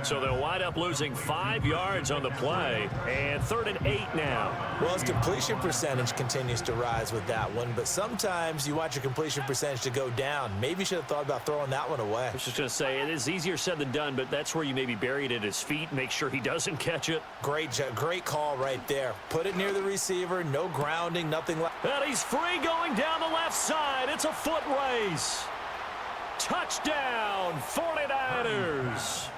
So they'll wind up losing 5 yards on the play, and 3rd and 8 now. Well, his completion percentage continues to rise with that one, but sometimes you want your completion percentage to go down. Maybe you should have thought about throwing that one away. I was just going to say, it is easier said than done, but that's where you maybe bury it at his feet, make sure he doesn't catch it. Great call right there. Put it near the receiver, no grounding, nothing like And he's free going down the left side. It's a foot race. Touchdown, 49ers.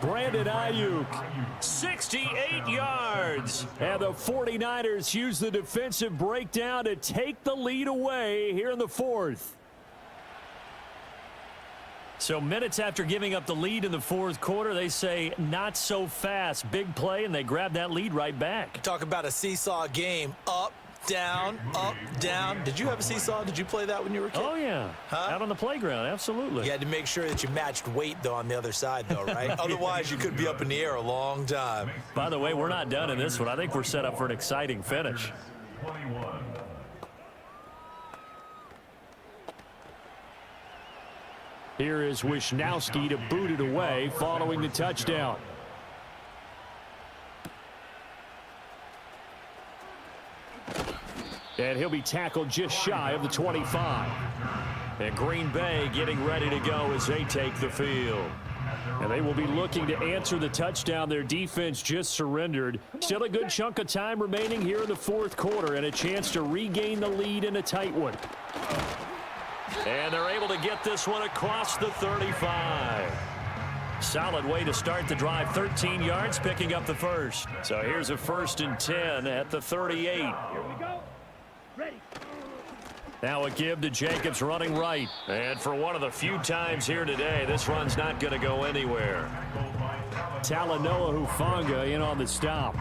Brandon Ayuk, 68 yards. And the 49ers use the defensive breakdown to take the lead away here in the 4th. So minutes after giving up the lead in the 4th quarter, they say not so fast. Big play, and they grab that lead right back. Talk about a seesaw game. Up, down, up, down. Did you have a seesaw? Did you play that when you were a kid? Oh, yeah. Out on the playground, absolutely. You had to make sure that you matched weight, though, on the other side, though, right? Otherwise, you could be up in the air a long time. By the way, we're not done in this one. I think we're set up for an exciting finish. 21. Here is Wisnowski to boot it away following the touchdown. And he'll be tackled just shy of the 25. And Green Bay getting ready to go as they take the field. And they will be looking to answer the touchdown. Their defense just surrendered. Still a good chunk of time remaining here in the 4th quarter and a chance to regain the lead in a tight one. And they're able to get this one across the 35. Solid way to start the drive. 13 yards, picking up the first. So here's a 1st and 10 at the 38. Here we go. Ready. Now a give to Jacobs running right. And for one of the few times here today, this run's not going to go anywhere. Talanoa Hufanga in on the stop.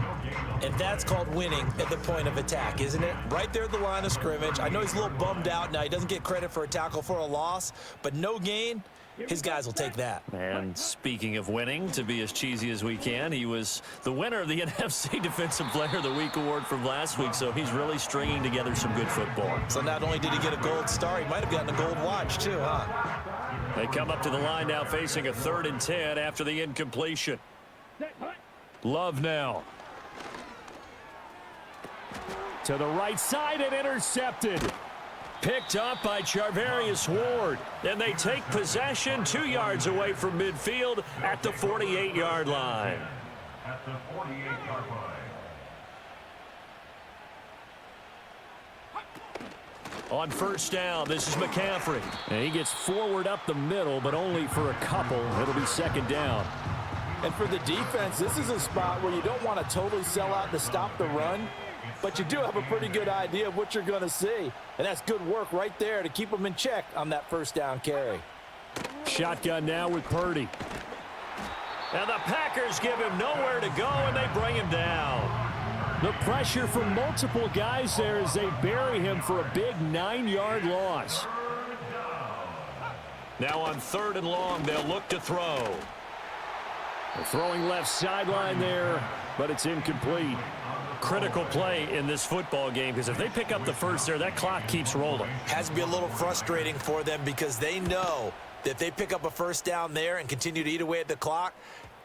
And that's called winning at the point of attack, isn't it? Right there at the line of scrimmage. I know he's a little bummed out now. He doesn't get credit for a tackle for a loss, but no gain. His guys will take that. And speaking of winning, to be as cheesy as we can, he was the winner of the NFC Defensive Player of the Week award from last week, so he's really stringing together some good football. So not only did he get a gold star, he might have gotten a gold watch too, huh? They come up to the line now facing a 3rd and 10 after the incompletion. Love now. To the right side and intercepted. Picked up by Charvarius Ward. And they take possession 2 yards away from midfield at the 48-yard line. At the 48-yard line. On 1st down, this is McCaffrey. And he gets forward up the middle, but only for a couple. It'll be 2nd down. And for the defense, this is a spot where you don't want to totally sell out to stop the run, but you do have a pretty good idea of what you're going to see. And that's good work right there to keep them in check on that 1st down carry. Shotgun now with Purdy. And the Packers give him nowhere to go, and they bring him down. The pressure from multiple guys there as they bury him for a big 9-yard loss. Now on 3rd and long, they'll look to throw. They're throwing left sideline there, but it's incomplete. Critical play in this football game, because if they pick up the first there, that clock keeps rolling. Has to be a little frustrating for them because they know that if they pick up a 1st down there and continue to eat away at the clock,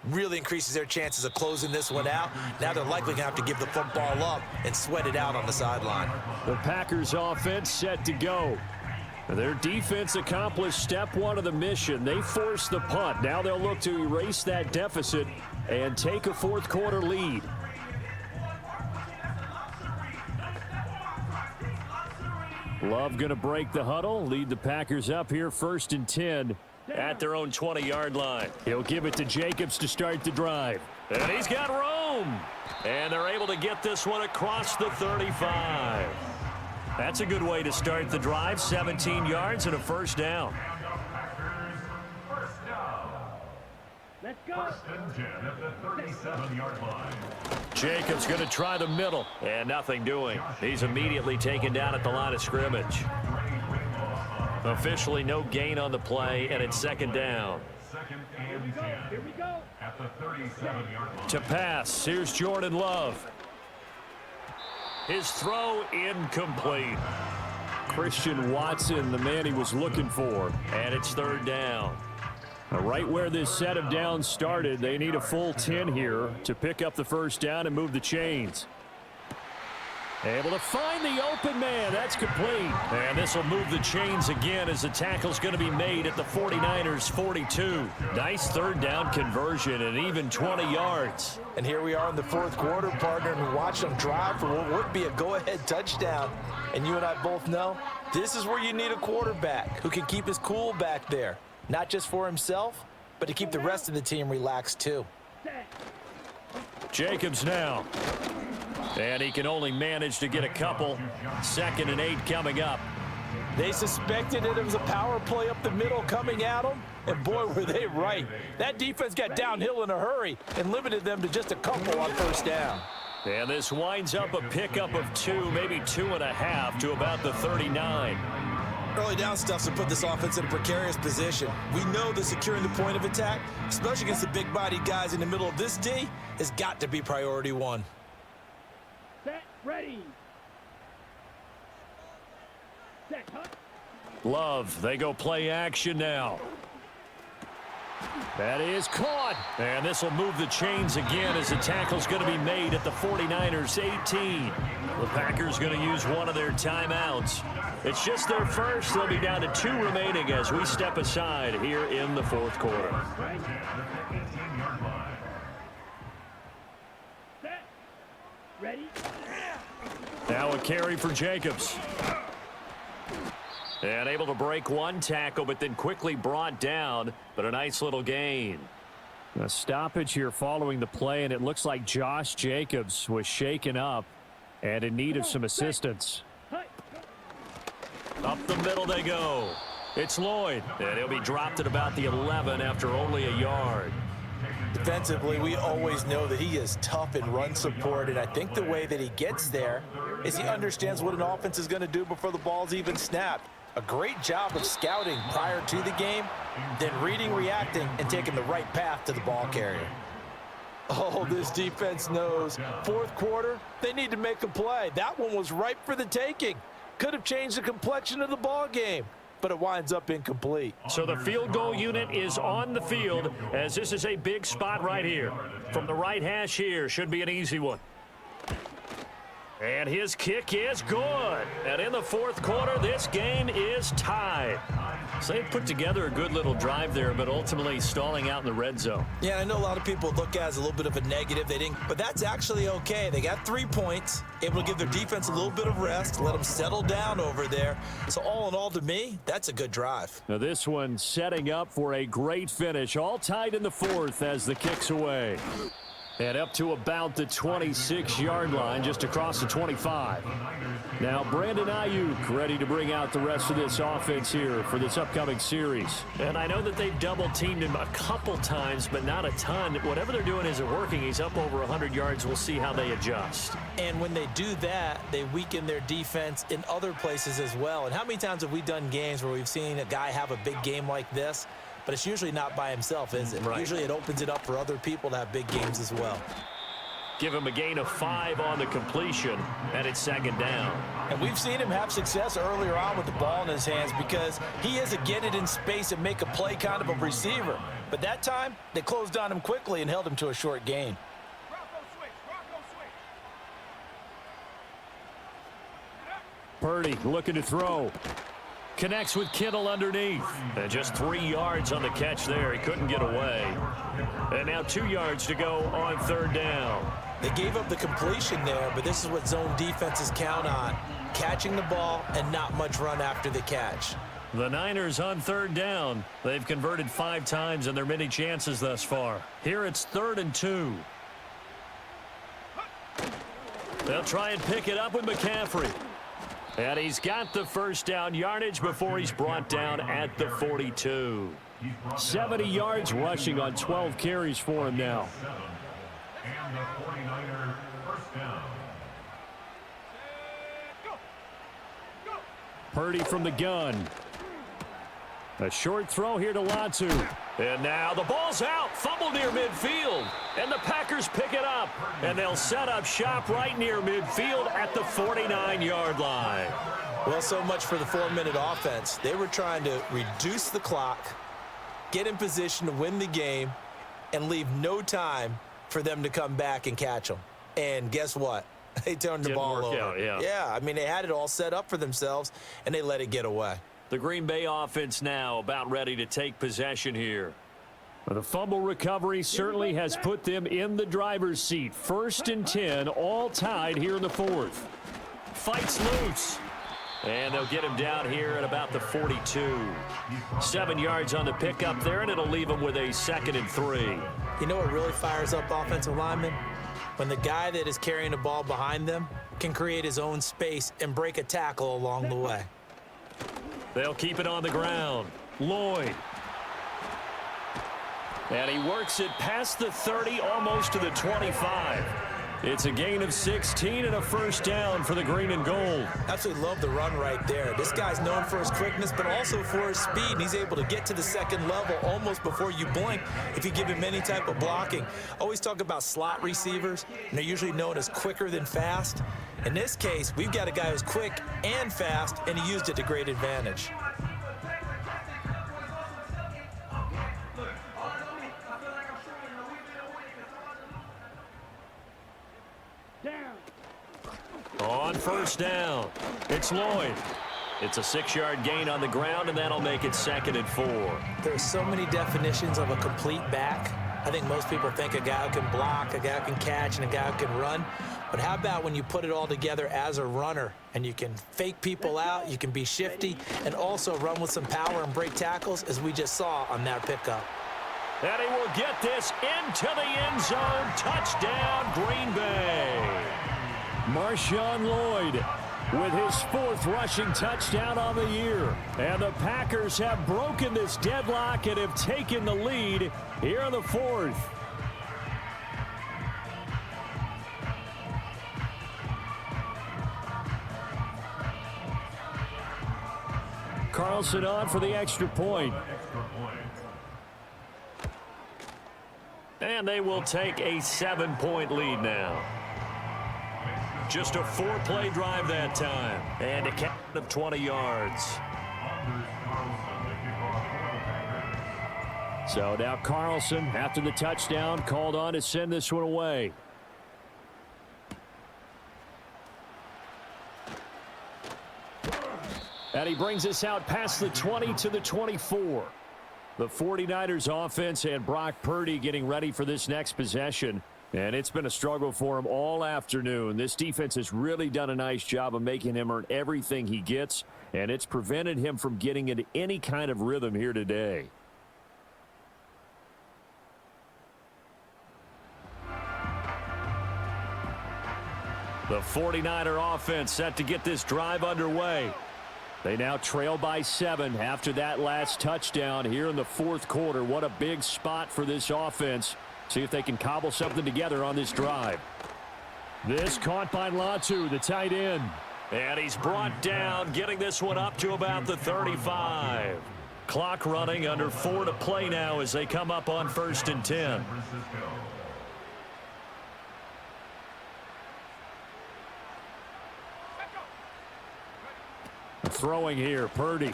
really increases their chances of closing this one out. Now they're likely going to have to give the football up and sweat it out on the sideline. The Packers offense set to go. Their defense accomplished step 1 of the mission. They forced the punt. Now they'll look to erase that deficit and take a 4th quarter lead. Love going to break the huddle, lead the Packers up here 1st and 10 at their own 20-yard line. He'll give it to Jacobs to start the drive. And he's got room. And they're able to get this one across the 35. That's a good way to start the drive. 17 yards and a 1st down. Let's go. 1st and 10 at the 37-yard line. Jacobs going to try the middle, and nothing doing. He's immediately taken down at the line of scrimmage. Officially no gain on the play, and it's 2nd down. 2nd and 10. Here we go. At the 37-yard line. To pass, here's Jordan Love. His throw incomplete. Christian Watson, the man he was looking for. And it's 3rd down. Right where this set of downs started, they need a full 10 here to pick up the first down and move the chains. Able to find the open man. That's complete. And this will move the chains again as the tackle's going to be made at the 49ers 42. Nice third down conversion and even 20 yards. And here we are in the fourth quarter, partner, and we watch them drive for what would be a go-ahead touchdown. And you and I both know this is where you need a quarterback who can keep his cool back there. Not just for himself, but to keep the rest of the team relaxed too. Jacobs now. And he can only manage to get a couple. 2nd and 8 coming up. They suspected that it was a power play up the middle coming at them, and boy, were they right. That defense got downhill in a hurry and limited them to just a couple on first down. And this winds up a pickup of 2, maybe 2.5 to about the 39. Early down stuff to put this offense in a precarious position. We know that securing the point of attack, especially against the big-bodied guys in the middle of this D, has got to be priority one. Set, ready. Set, hut. Love, they go play action now. That is caught. And this will move the chains again as the tackle's going to be made at the 49ers 18. The Packers going to use one of their timeouts. It's just their first. They'll be down to 2 remaining as we step aside here in the fourth quarter. Set, ready. Now a carry for Jacobs. And able to break one tackle, but then quickly brought down, but a nice little gain. A stoppage here following the play, and it looks like Josh Jacobs was shaken up and in need of some assistance. Up the middle they go. It's Lloyd, and he'll be dropped at about the 11 after only a yard. Defensively, we always know that he is tough in run support, and I think the way that he gets there is he understands what an offense is going to do before the ball's even snapped. A great job of scouting prior to the game, then reading, reacting, and taking the right path to the ball carrier. Oh, this defense knows. Fourth quarter, they need to make a play. That one was ripe for the taking. Could have changed the complexion of the ball game, but it winds up incomplete. So the field goal unit is on the field as this is a big spot right here. From the right hash here, should be an easy one. And his kick is good. And in the fourth quarter, this game is tied. So they put together a good little drive there, but ultimately stalling out in the red zone. Yeah, I know a lot of people look at it as a little bit of a negative. They didn't, but that's actually okay. They got 3 points, able to give their defense a little bit of rest, let them settle down over there. So all in all, to me, that's a good drive. Now this one setting up for a great finish, all tied in the fourth as the kick's away. And up to about the 26-yard line, just across the 25. Now Brandon Ayuk ready to bring out the rest of this offense here for this upcoming series. And I know that they've double-teamed him a couple times, but not a ton. Whatever they're doing isn't working. He's up over 100 yards. We'll see how they adjust. And when they do that, they weaken their defense in other places as well. And how many times have we done games where we've seen a guy have a big game like this? But it's usually not by himself, is it? Right. Usually it opens it up for other people to have big games as well. Give him a gain of 5 on the completion, and it's 2nd down. And we've seen him have success earlier on with the ball in his hands because he is a get it in space and make a play kind of a receiver. But that time, they closed on him quickly and held him to a short gain. Purdy looking to throw. Connects with Kittle underneath. And just 3 yards on the catch there. He couldn't get away. And now 2 yards to go on 3rd down. They gave up the completion there, but this is what zone defenses count on. Catching the ball and not much run after the catch. The Niners on 3rd down. They've converted 5 times in their many chances thus far. Here it's 3rd and 2. They'll try and pick it up with McCaffrey. And he's got the first down yardage before he's brought down at the 42. 70 yards rushing on 12 carries for him now. And the 49er first down. Purdy from the gun. A short throw here to Latu. And now the ball's out. Fumble near midfield. And the Packers pick it up. And they'll set up shop right near midfield at the 49-yard line. Well, so much for the 4-minute offense. They were trying to reduce the clock get in position to win the game, and leave no time for them to come back and catch them. And guess what? They turned the ball over. Yeah, I mean, they had it all set up for themselves, and they let it get away. The Green Bay offense now about ready to take possession here. The fumble recovery certainly has put them in the driver's seat. 1st and 10, all tied here in the 4th. Fights loose. And they'll get him down here at about the 42. 7 yards on the pickup there, and it'll leave him with a 2nd and 3. You know what really fires up offensive linemen? When the guy that is carrying the ball behind them can create his own space and break a tackle along the way. They'll keep it on the ground. Lloyd. And he works it past the 30, almost to the 25. It's a gain of 16 and a 1st down for the green and gold. Absolutely love the run right there. This guy's known for his quickness, but also for his speed. And he's able to get to the 2nd level almost before you blink if you give him any type of blocking. Always talk about slot receivers, and they're usually known as quicker than fast. In this case, we've got a guy who's quick and fast, and he used it to great advantage. On 1st down, it's Lloyd. It's a 6-yard gain on the ground, and that'll make it 2nd and 4. There's so many definitions of a complete back. I think most people think a guy who can block, a guy who can catch, and a guy who can run. But how about when you put it all together as a runner, and you can fake people out, you can be shifty, and also run with some power and break tackles, as we just saw on that pickup. And he will get this into the end zone. Touchdown, Green Bay. Marshawn Lloyd with his 4th rushing touchdown on the year. And the Packers have broken this deadlock and have taken the lead here in the 4th. Carlson on for the extra point. And they will take a 7-point lead now. Just a 4-play drive that time. And a count of 20 yards. So now Carlson, after the touchdown, called on to send this one away. And he brings us out past the 20 to the 24. The 49ers offense and Brock Purdy getting ready for this next possession. And it's been a struggle for him all afternoon. This defense has really done a nice job of making him earn everything he gets, and it's prevented him from getting into any kind of rhythm here today. The 49er offense set to get this drive underway. They now trail by 7 after that last touchdown here in the 4th quarter. What a big spot for this offense. See if they can cobble something together on this drive. This caught by Latu, the tight end. And he's brought down, getting this one up to about the 35. Clock running, under 4 to play now as they come up on 1st and 10. Throwing here, Purdy.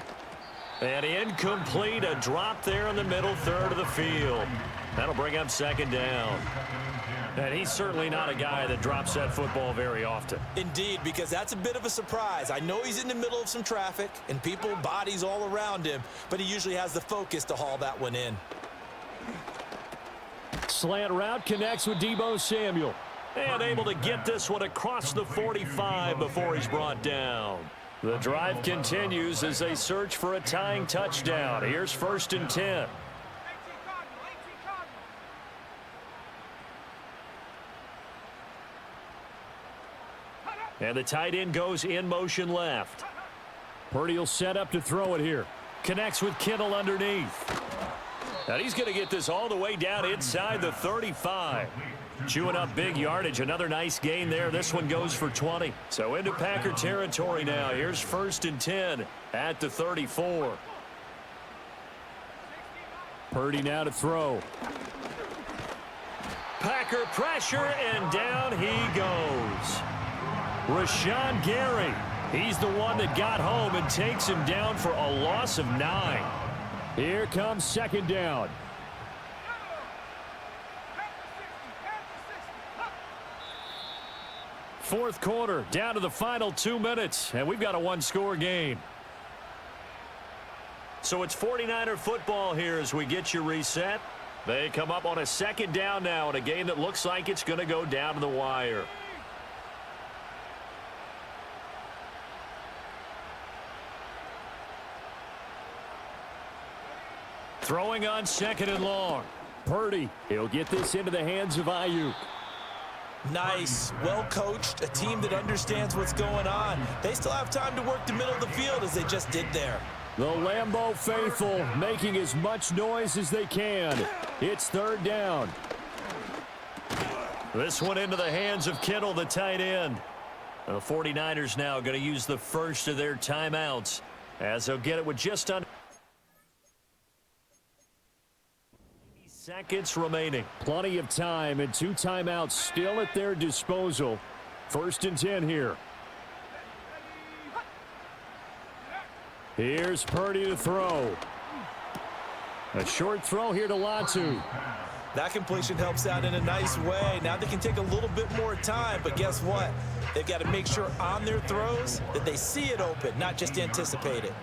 And incomplete, a drop there in the middle 3rd of the field. That'll bring him 2nd down. And he's certainly not a guy that drops that football very often. Indeed, because that's a bit of a surprise. I know he's in the middle of some traffic and people, bodies all around him, but he usually has the focus to haul that one in. Slant route connects with Deebo Samuel. And able to get this one across the 45 before he's brought down. The drive continues as they search for a tying touchdown. Here's 1st and 10. And the tight end goes in motion left. Purdy will set up to throw it here. Connects with Kittle underneath. And he's going to get this all the way down inside the 35. Chewing up big yardage. Another nice gain there. This one goes for 20. So into Packer territory now. Here's 1st and 10 at the 34. Purdy now to throw. Packer pressure, and down he goes. Rashawn Gary. He's the one that got home and takes him down for a loss of 9. Here comes second down. Fourth quarter, down to the final 2 minutes, and we've got a one-score game. So it's 49er football here as we get you reset. They come up on a second down now in a game that looks like it's going to go down to the wire. Throwing on second and long. Purdy, he'll get this into the hands of Ayuk. Nice, well-coached, a team that understands what's going on. They still have time to work the middle of the field as they just did there. The Lambeau faithful making as much noise as they can. It's third down. This one into the hands of Kittle, the tight end. The 49ers now going to use the first of their timeouts as they'll get it with just under seconds remaining. Plenty of time and 2 timeouts still at their disposal. First and 10 here. Here's Purdy to throw. A short throw here to Latu. That completion helps out in a nice way. Now they can take a little bit more time, but guess what? They've got to make sure on their throws that they see it open, not just anticipate it.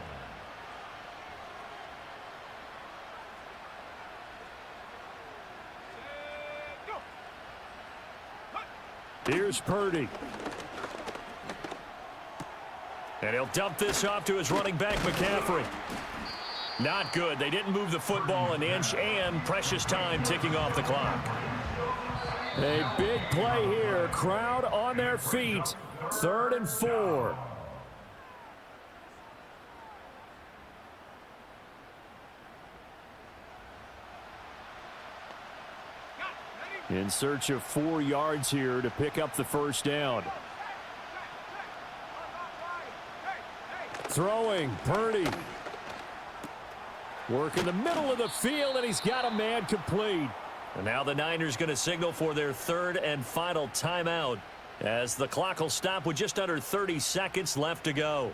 Here's Purdy. And he'll dump this off to his running back, McCaffrey. Not good. They didn't move the football an inch, and precious time ticking off the clock. A big play here. Crowd on their feet. 3rd and 4. In search of 4 yards here to pick up the first down. Throwing, Purdy. Work in the middle of the field, and he's got a man complete. And now the Niners going to signal for their 3rd and final timeout as the clock will stop with just under 30 seconds left to go.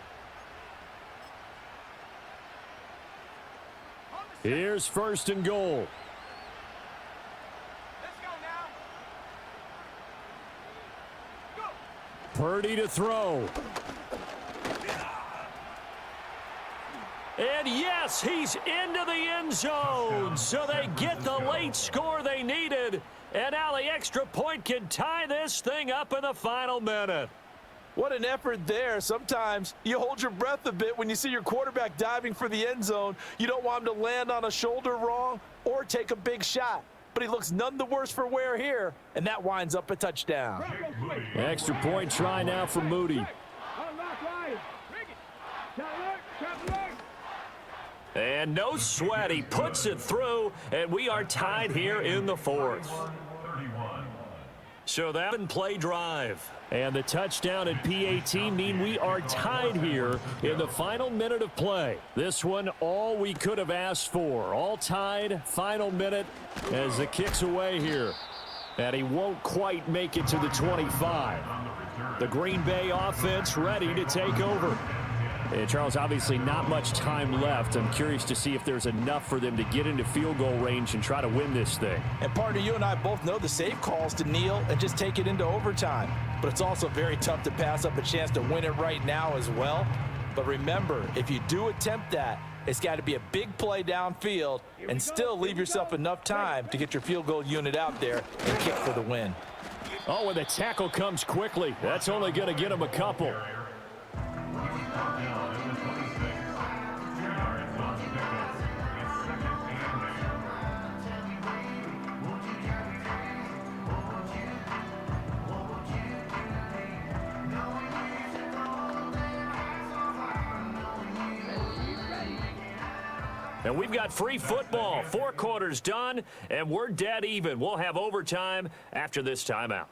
Here's first and goal. Purdy to throw. And yes, he's into the end zone. So they get the late score they needed. And now the extra point can tie this thing up in the final minute. What an effort there. Sometimes you hold your breath a bit when you see your quarterback diving for the end zone. You don't want him to land on a shoulder wrong or take a big shot. But he looks none the worse for wear here, and that winds up a touchdown. Extra point try now for Moody. And no sweat. He puts it through, and we are tied here in the 4th. So that in play drive. And the touchdown at PAT mean we are tied here in the final minute of play. This one, all we could have asked for. All tied, final minute as the kick's away here. And he won't quite make it to the 25. The Green Bay offense ready to take over. And Charles, obviously not much time left. I'm curious to see if there's enough for them to get into field goal range and try to win this thing. And partner, you and I both know the safe calls to kneel and just take it into overtime. But it's also very tough to pass up a chance to win it right now as well. But remember, if you do attempt that, it's got to be a big play downfield and still leave yourself enough time to get your field goal unit out there and kick for the win. Oh, and the tackle comes quickly. That's only going to get him a couple. And we've got free football. 4 quarters done, and we're dead even. We'll have overtime after this timeout.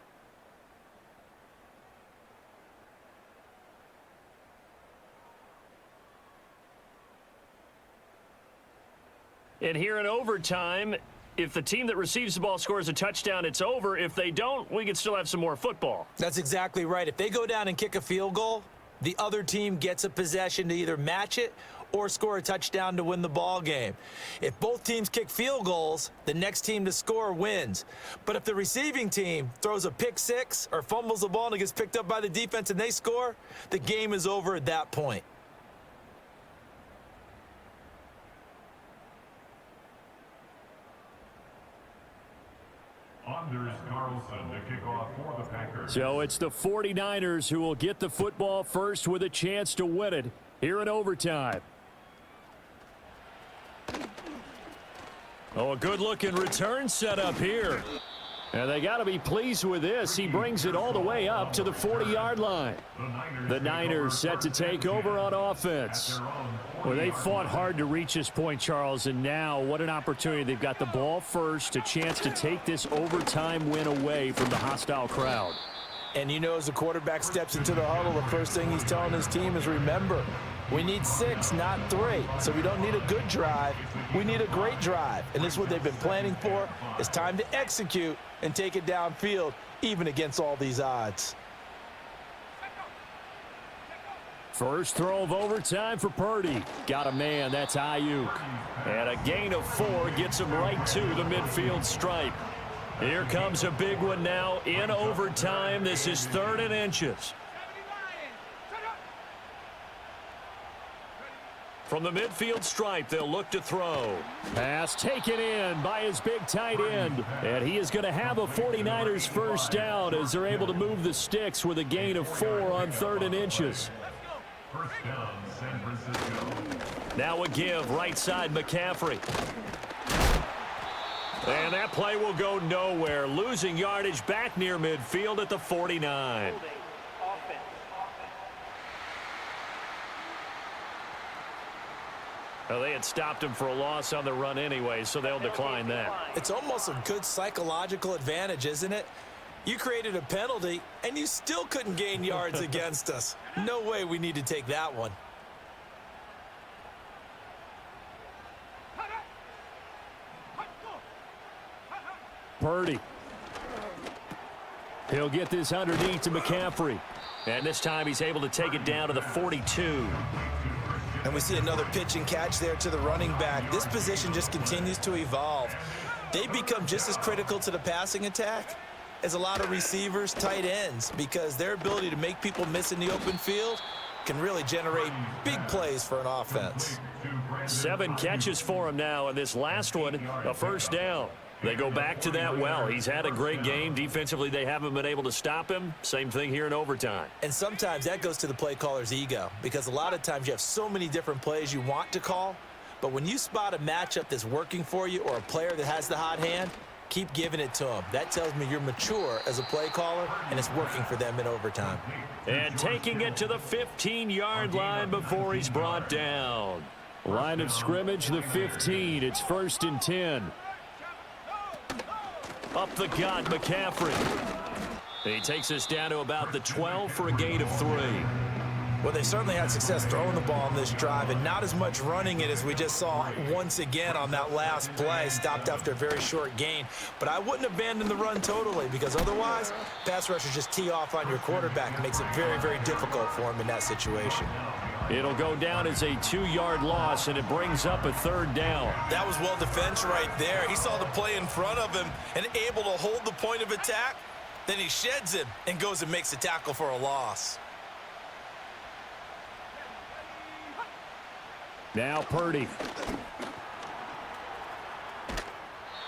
And here in overtime, if the team that receives the ball scores a touchdown, it's over. If they don't, we can still have some more football. That's exactly right. If they go down and kick a field goal, the other team gets a possession to either match it or score a touchdown to win the ball game. If both teams kick field goals, the next team to score wins. But if the receiving team throws a pick six or fumbles the ball and it gets picked up by the defense and they score, the game is over at that point. Anders Carlson to kick off for the Packers. So it's the 49ers who will get the football first with a chance to win it here in overtime. Oh, a good-looking return setup here. And they got to be pleased with this. He brings it all the way up to the 40-yard line. The Niners set to take over on offense. Well, they fought hard to reach this point, Charles, and now what an opportunity. They've got the ball first, a chance to take this overtime win away from the hostile crowd. And you know, as the quarterback steps into the huddle, the first thing he's telling his team is, remember, we need 6, not 3. So we don't need a good drive. We need a great drive. And this is what they've been planning for. It's time to execute and take it downfield, even against all these odds. First throw of overtime for Purdy. Got a man, that's Ayuk. And a gain of 4 gets him right to the midfield stripe. Here comes a big one now in overtime. This is 3rd and inches. From the midfield stripe, they'll look to throw. Pass taken in by his big tight end. And he is going to have a 49ers first down as they're able to move the sticks with a gain of 4 on 3rd and inches. First down, San Francisco. Now a give, right side McCaffrey. And that play will go nowhere. Losing yardage back near midfield at the 49. Well, they had stopped him for a loss on the run anyway, so they'll decline that. It's almost a good psychological advantage, isn't it? You created a penalty, and you still couldn't gain yards against us. No way we need to take that one. Purdy. He'll get this underneath to McCaffrey. And this time he's able to take it down to the 42. And we see another pitch and catch there to the running back. This position just continues to evolve. They become just as critical to the passing attack as a lot of receivers, tight ends, because their ability to make people miss in the open field can really generate big plays for an offense. 7 catches for him now, and this last one, a first down. They go back to that well. He's had a great game. Defensively, they haven't been able to stop him. Same thing here in overtime. And sometimes that goes to the play caller's ego, because a lot of times you have so many different plays you want to call, but when you spot a matchup that's working for you or a player that has the hot hand, keep giving it to them. That tells me you're mature as a play caller, and it's working for them in overtime. And taking it to the 15-yard line before he's brought down. Line of scrimmage, the 15. It's 1st and 10. Up the gut, McCaffrey. He takes us down to about the 12 for a gain of 3. Well, they certainly had success throwing the ball on this drive, and not as much running it as we just saw once again on that last play. Stopped after a very short gain. But I wouldn't abandon the run totally, because otherwise, pass rushers just tee off on your quarterback. It makes it very, very difficult for him in that situation. It'll go down as a 2-yard loss, and it brings up a 3rd down. That was well defense right there. He saw the play in front of him and able to hold the point of attack. Then he sheds him and goes and makes a tackle for a loss. Now Purdy.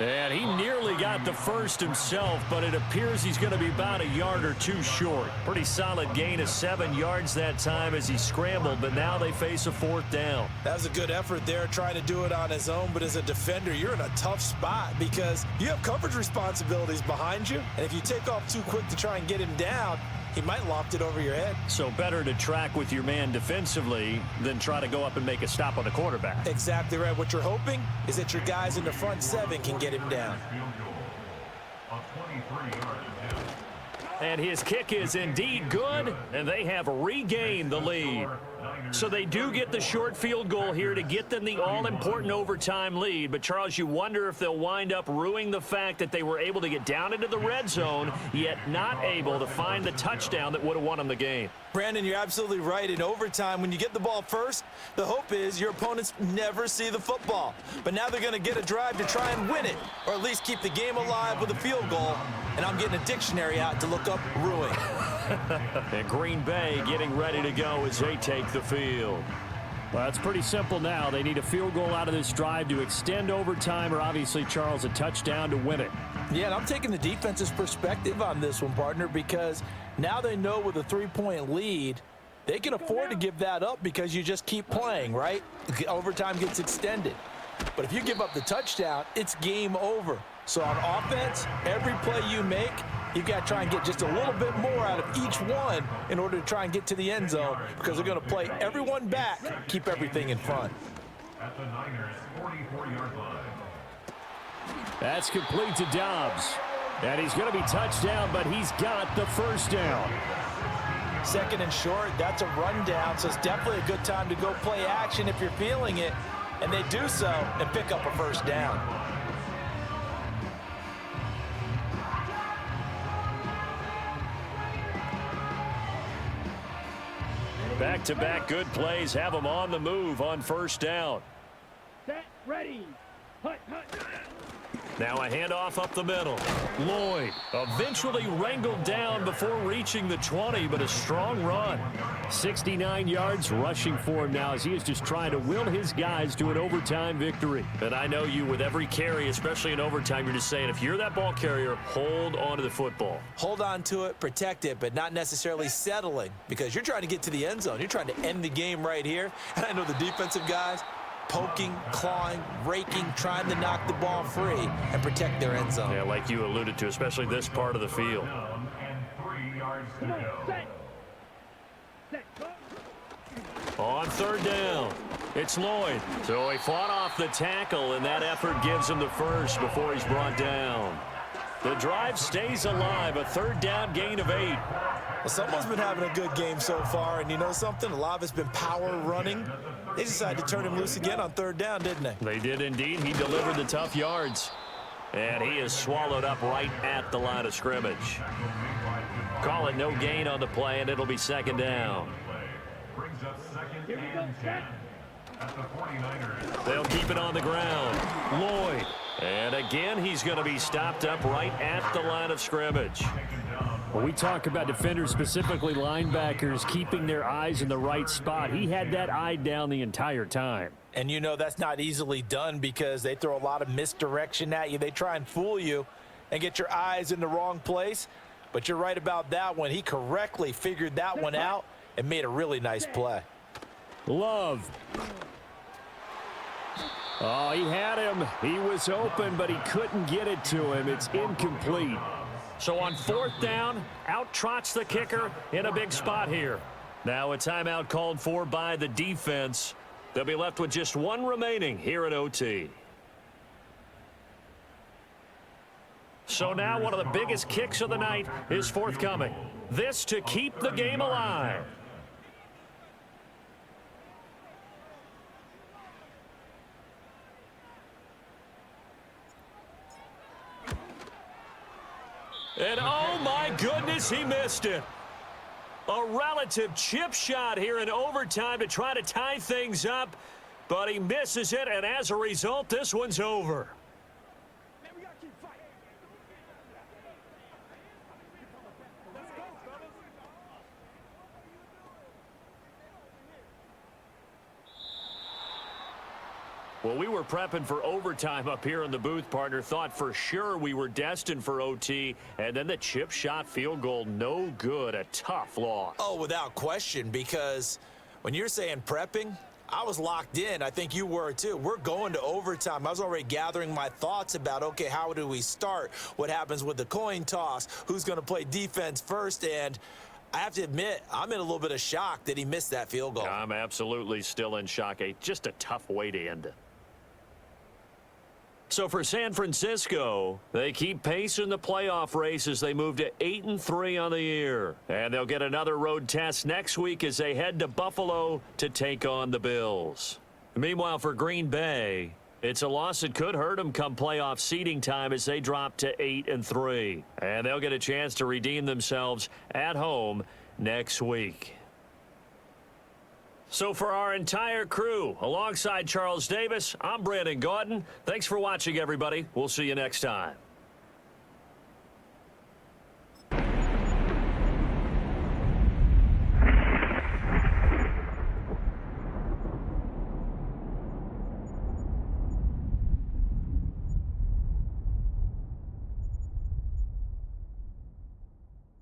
And he nearly got the first himself, but it appears he's going to be about a yard or 2 short. Pretty solid gain of 7 yards that time as he scrambled, but now they face a 4th down. That was a good effort there, trying to do it on his own, but as a defender, you're in a tough spot because you have coverage responsibilities behind you, and if you take off too quick to try and get him down, he might loft it over your head. So better to track with your man defensively than try to go up and make a stop on the quarterback. Exactly right. What you're hoping is that your guys in the front 7 can get him down. And his kick is indeed good, and they have regained the lead. So they do get the short field goal here to get them the all-important overtime lead. But, Charles, you wonder if they'll wind up ruining the fact that they were able to get down into the red zone, yet not able to find the touchdown that would have won them the game. Brandon, you're absolutely right. In overtime, when you get the ball first, the hope is your opponents never see the football. But now they're going to get a drive to try and win it, or at least keep the game alive with a field goal. And I'm getting a dictionary out to look up ruin. And Green Bay getting ready to go as they take the field. Well, it's pretty simple now. They need a field goal out of this drive to extend overtime, or obviously, Charles, a touchdown to win it. Yeah, and I'm taking the defense's perspective on this one, partner, because now they know with a 3-point lead, they can afford to give that up because you just keep playing, right? Overtime gets extended. But if you give up the touchdown, it's game over. So on offense, every play you make, you've got to try and get just a little bit more out of each one in order to try and get to the end zone, because they're going to play everyone back, keep everything in front. At the Niners' 44-yard line. That's complete to Dobbs. And he's going to be touched down, but he's got the first down. Second and short, that's a rundown, so it's definitely a good time to go play action if you're feeling it. And they do so and pick up a first down. Back-to-back good plays have them on the move on first down. Set, ready. Hut, hut. Now a handoff up the middle. Lloyd eventually wrangled down before reaching the 20, but a strong run. 69 yards rushing for him now as he is just trying to will his guys to an overtime victory. And I know you, with every carry, especially in overtime, you're just saying, if you're that ball carrier, hold on to the football. Hold on to it, protect it, but not necessarily settling, because you're trying to get to the end zone. You're trying to end the game right here. And I know the defensive guys poking, clawing, raking, trying to knock the ball free and protect their end zone. Yeah, like you alluded to, especially this part of the field. And 3 yards to go. Set. Set, go. On third down, it's Lloyd. So he fought off the tackle, and that effort gives him the first before he's brought down. The drive stays alive, a third down gain of 8. Well, someone's been having a good game so far, and you know something? A lot of it's been power running. They decided to turn him loose again on third down, didn't they? They did indeed. He delivered the tough yards. And he is swallowed up right at the line of scrimmage. Call it no gain on the play, and it'll be second down. Brings up second and 10 at the 49ers. They'll keep it on the ground. Lloyd. And again, he's going to be stopped up right at the line of scrimmage. When we talk about defenders, specifically linebackers, keeping their eyes in the right spot, he had that eye down the entire time. And you know that's not easily done because they throw a lot of misdirection at you. They try and fool you and get your eyes in the wrong place. But you're right about that one. He correctly figured that one out and made a really nice play. Love. Oh, he had him. He was open, but he couldn't get it to him. It's incomplete. So on fourth down, out trots the kicker in a big spot here. Now a timeout called for by the defense. They'll be left with just one remaining here at OT. So now one of the biggest kicks of the night is forthcoming. This to keep the game alive. And oh my goodness, he missed it. A relative chip shot here in overtime to try to tie things up, but he misses it, and as a result, this one's over. Well, we were prepping for overtime up here in the booth, partner. Thought for sure we were destined for OT, and then the chip shot field goal, no good. A tough loss. Oh, without question, because when you're saying prepping, I was locked in. I think you were too. We're going to overtime. I was already gathering my thoughts about, okay, how do we start? What happens with the coin toss? Who's going to play defense first? And I have to admit, I'm in a little bit of shock that he missed that field goal. I'm absolutely still in shock. Just a tough way to end it. So So for San Francisco, they keep pace in the playoff race as they move to 8-3 on the year. And they'll get another road test next week as they head to Buffalo to take on the Bills. Meanwhile, for Green Bay, it's a loss that could hurt them come playoff seeding time as they drop to 8-3. And they'll get a chance to redeem themselves at home next week. So for our entire crew, alongside Charles Davis, I'm Brandon Gaudin. Thanks for watching, everybody. We'll see you next time.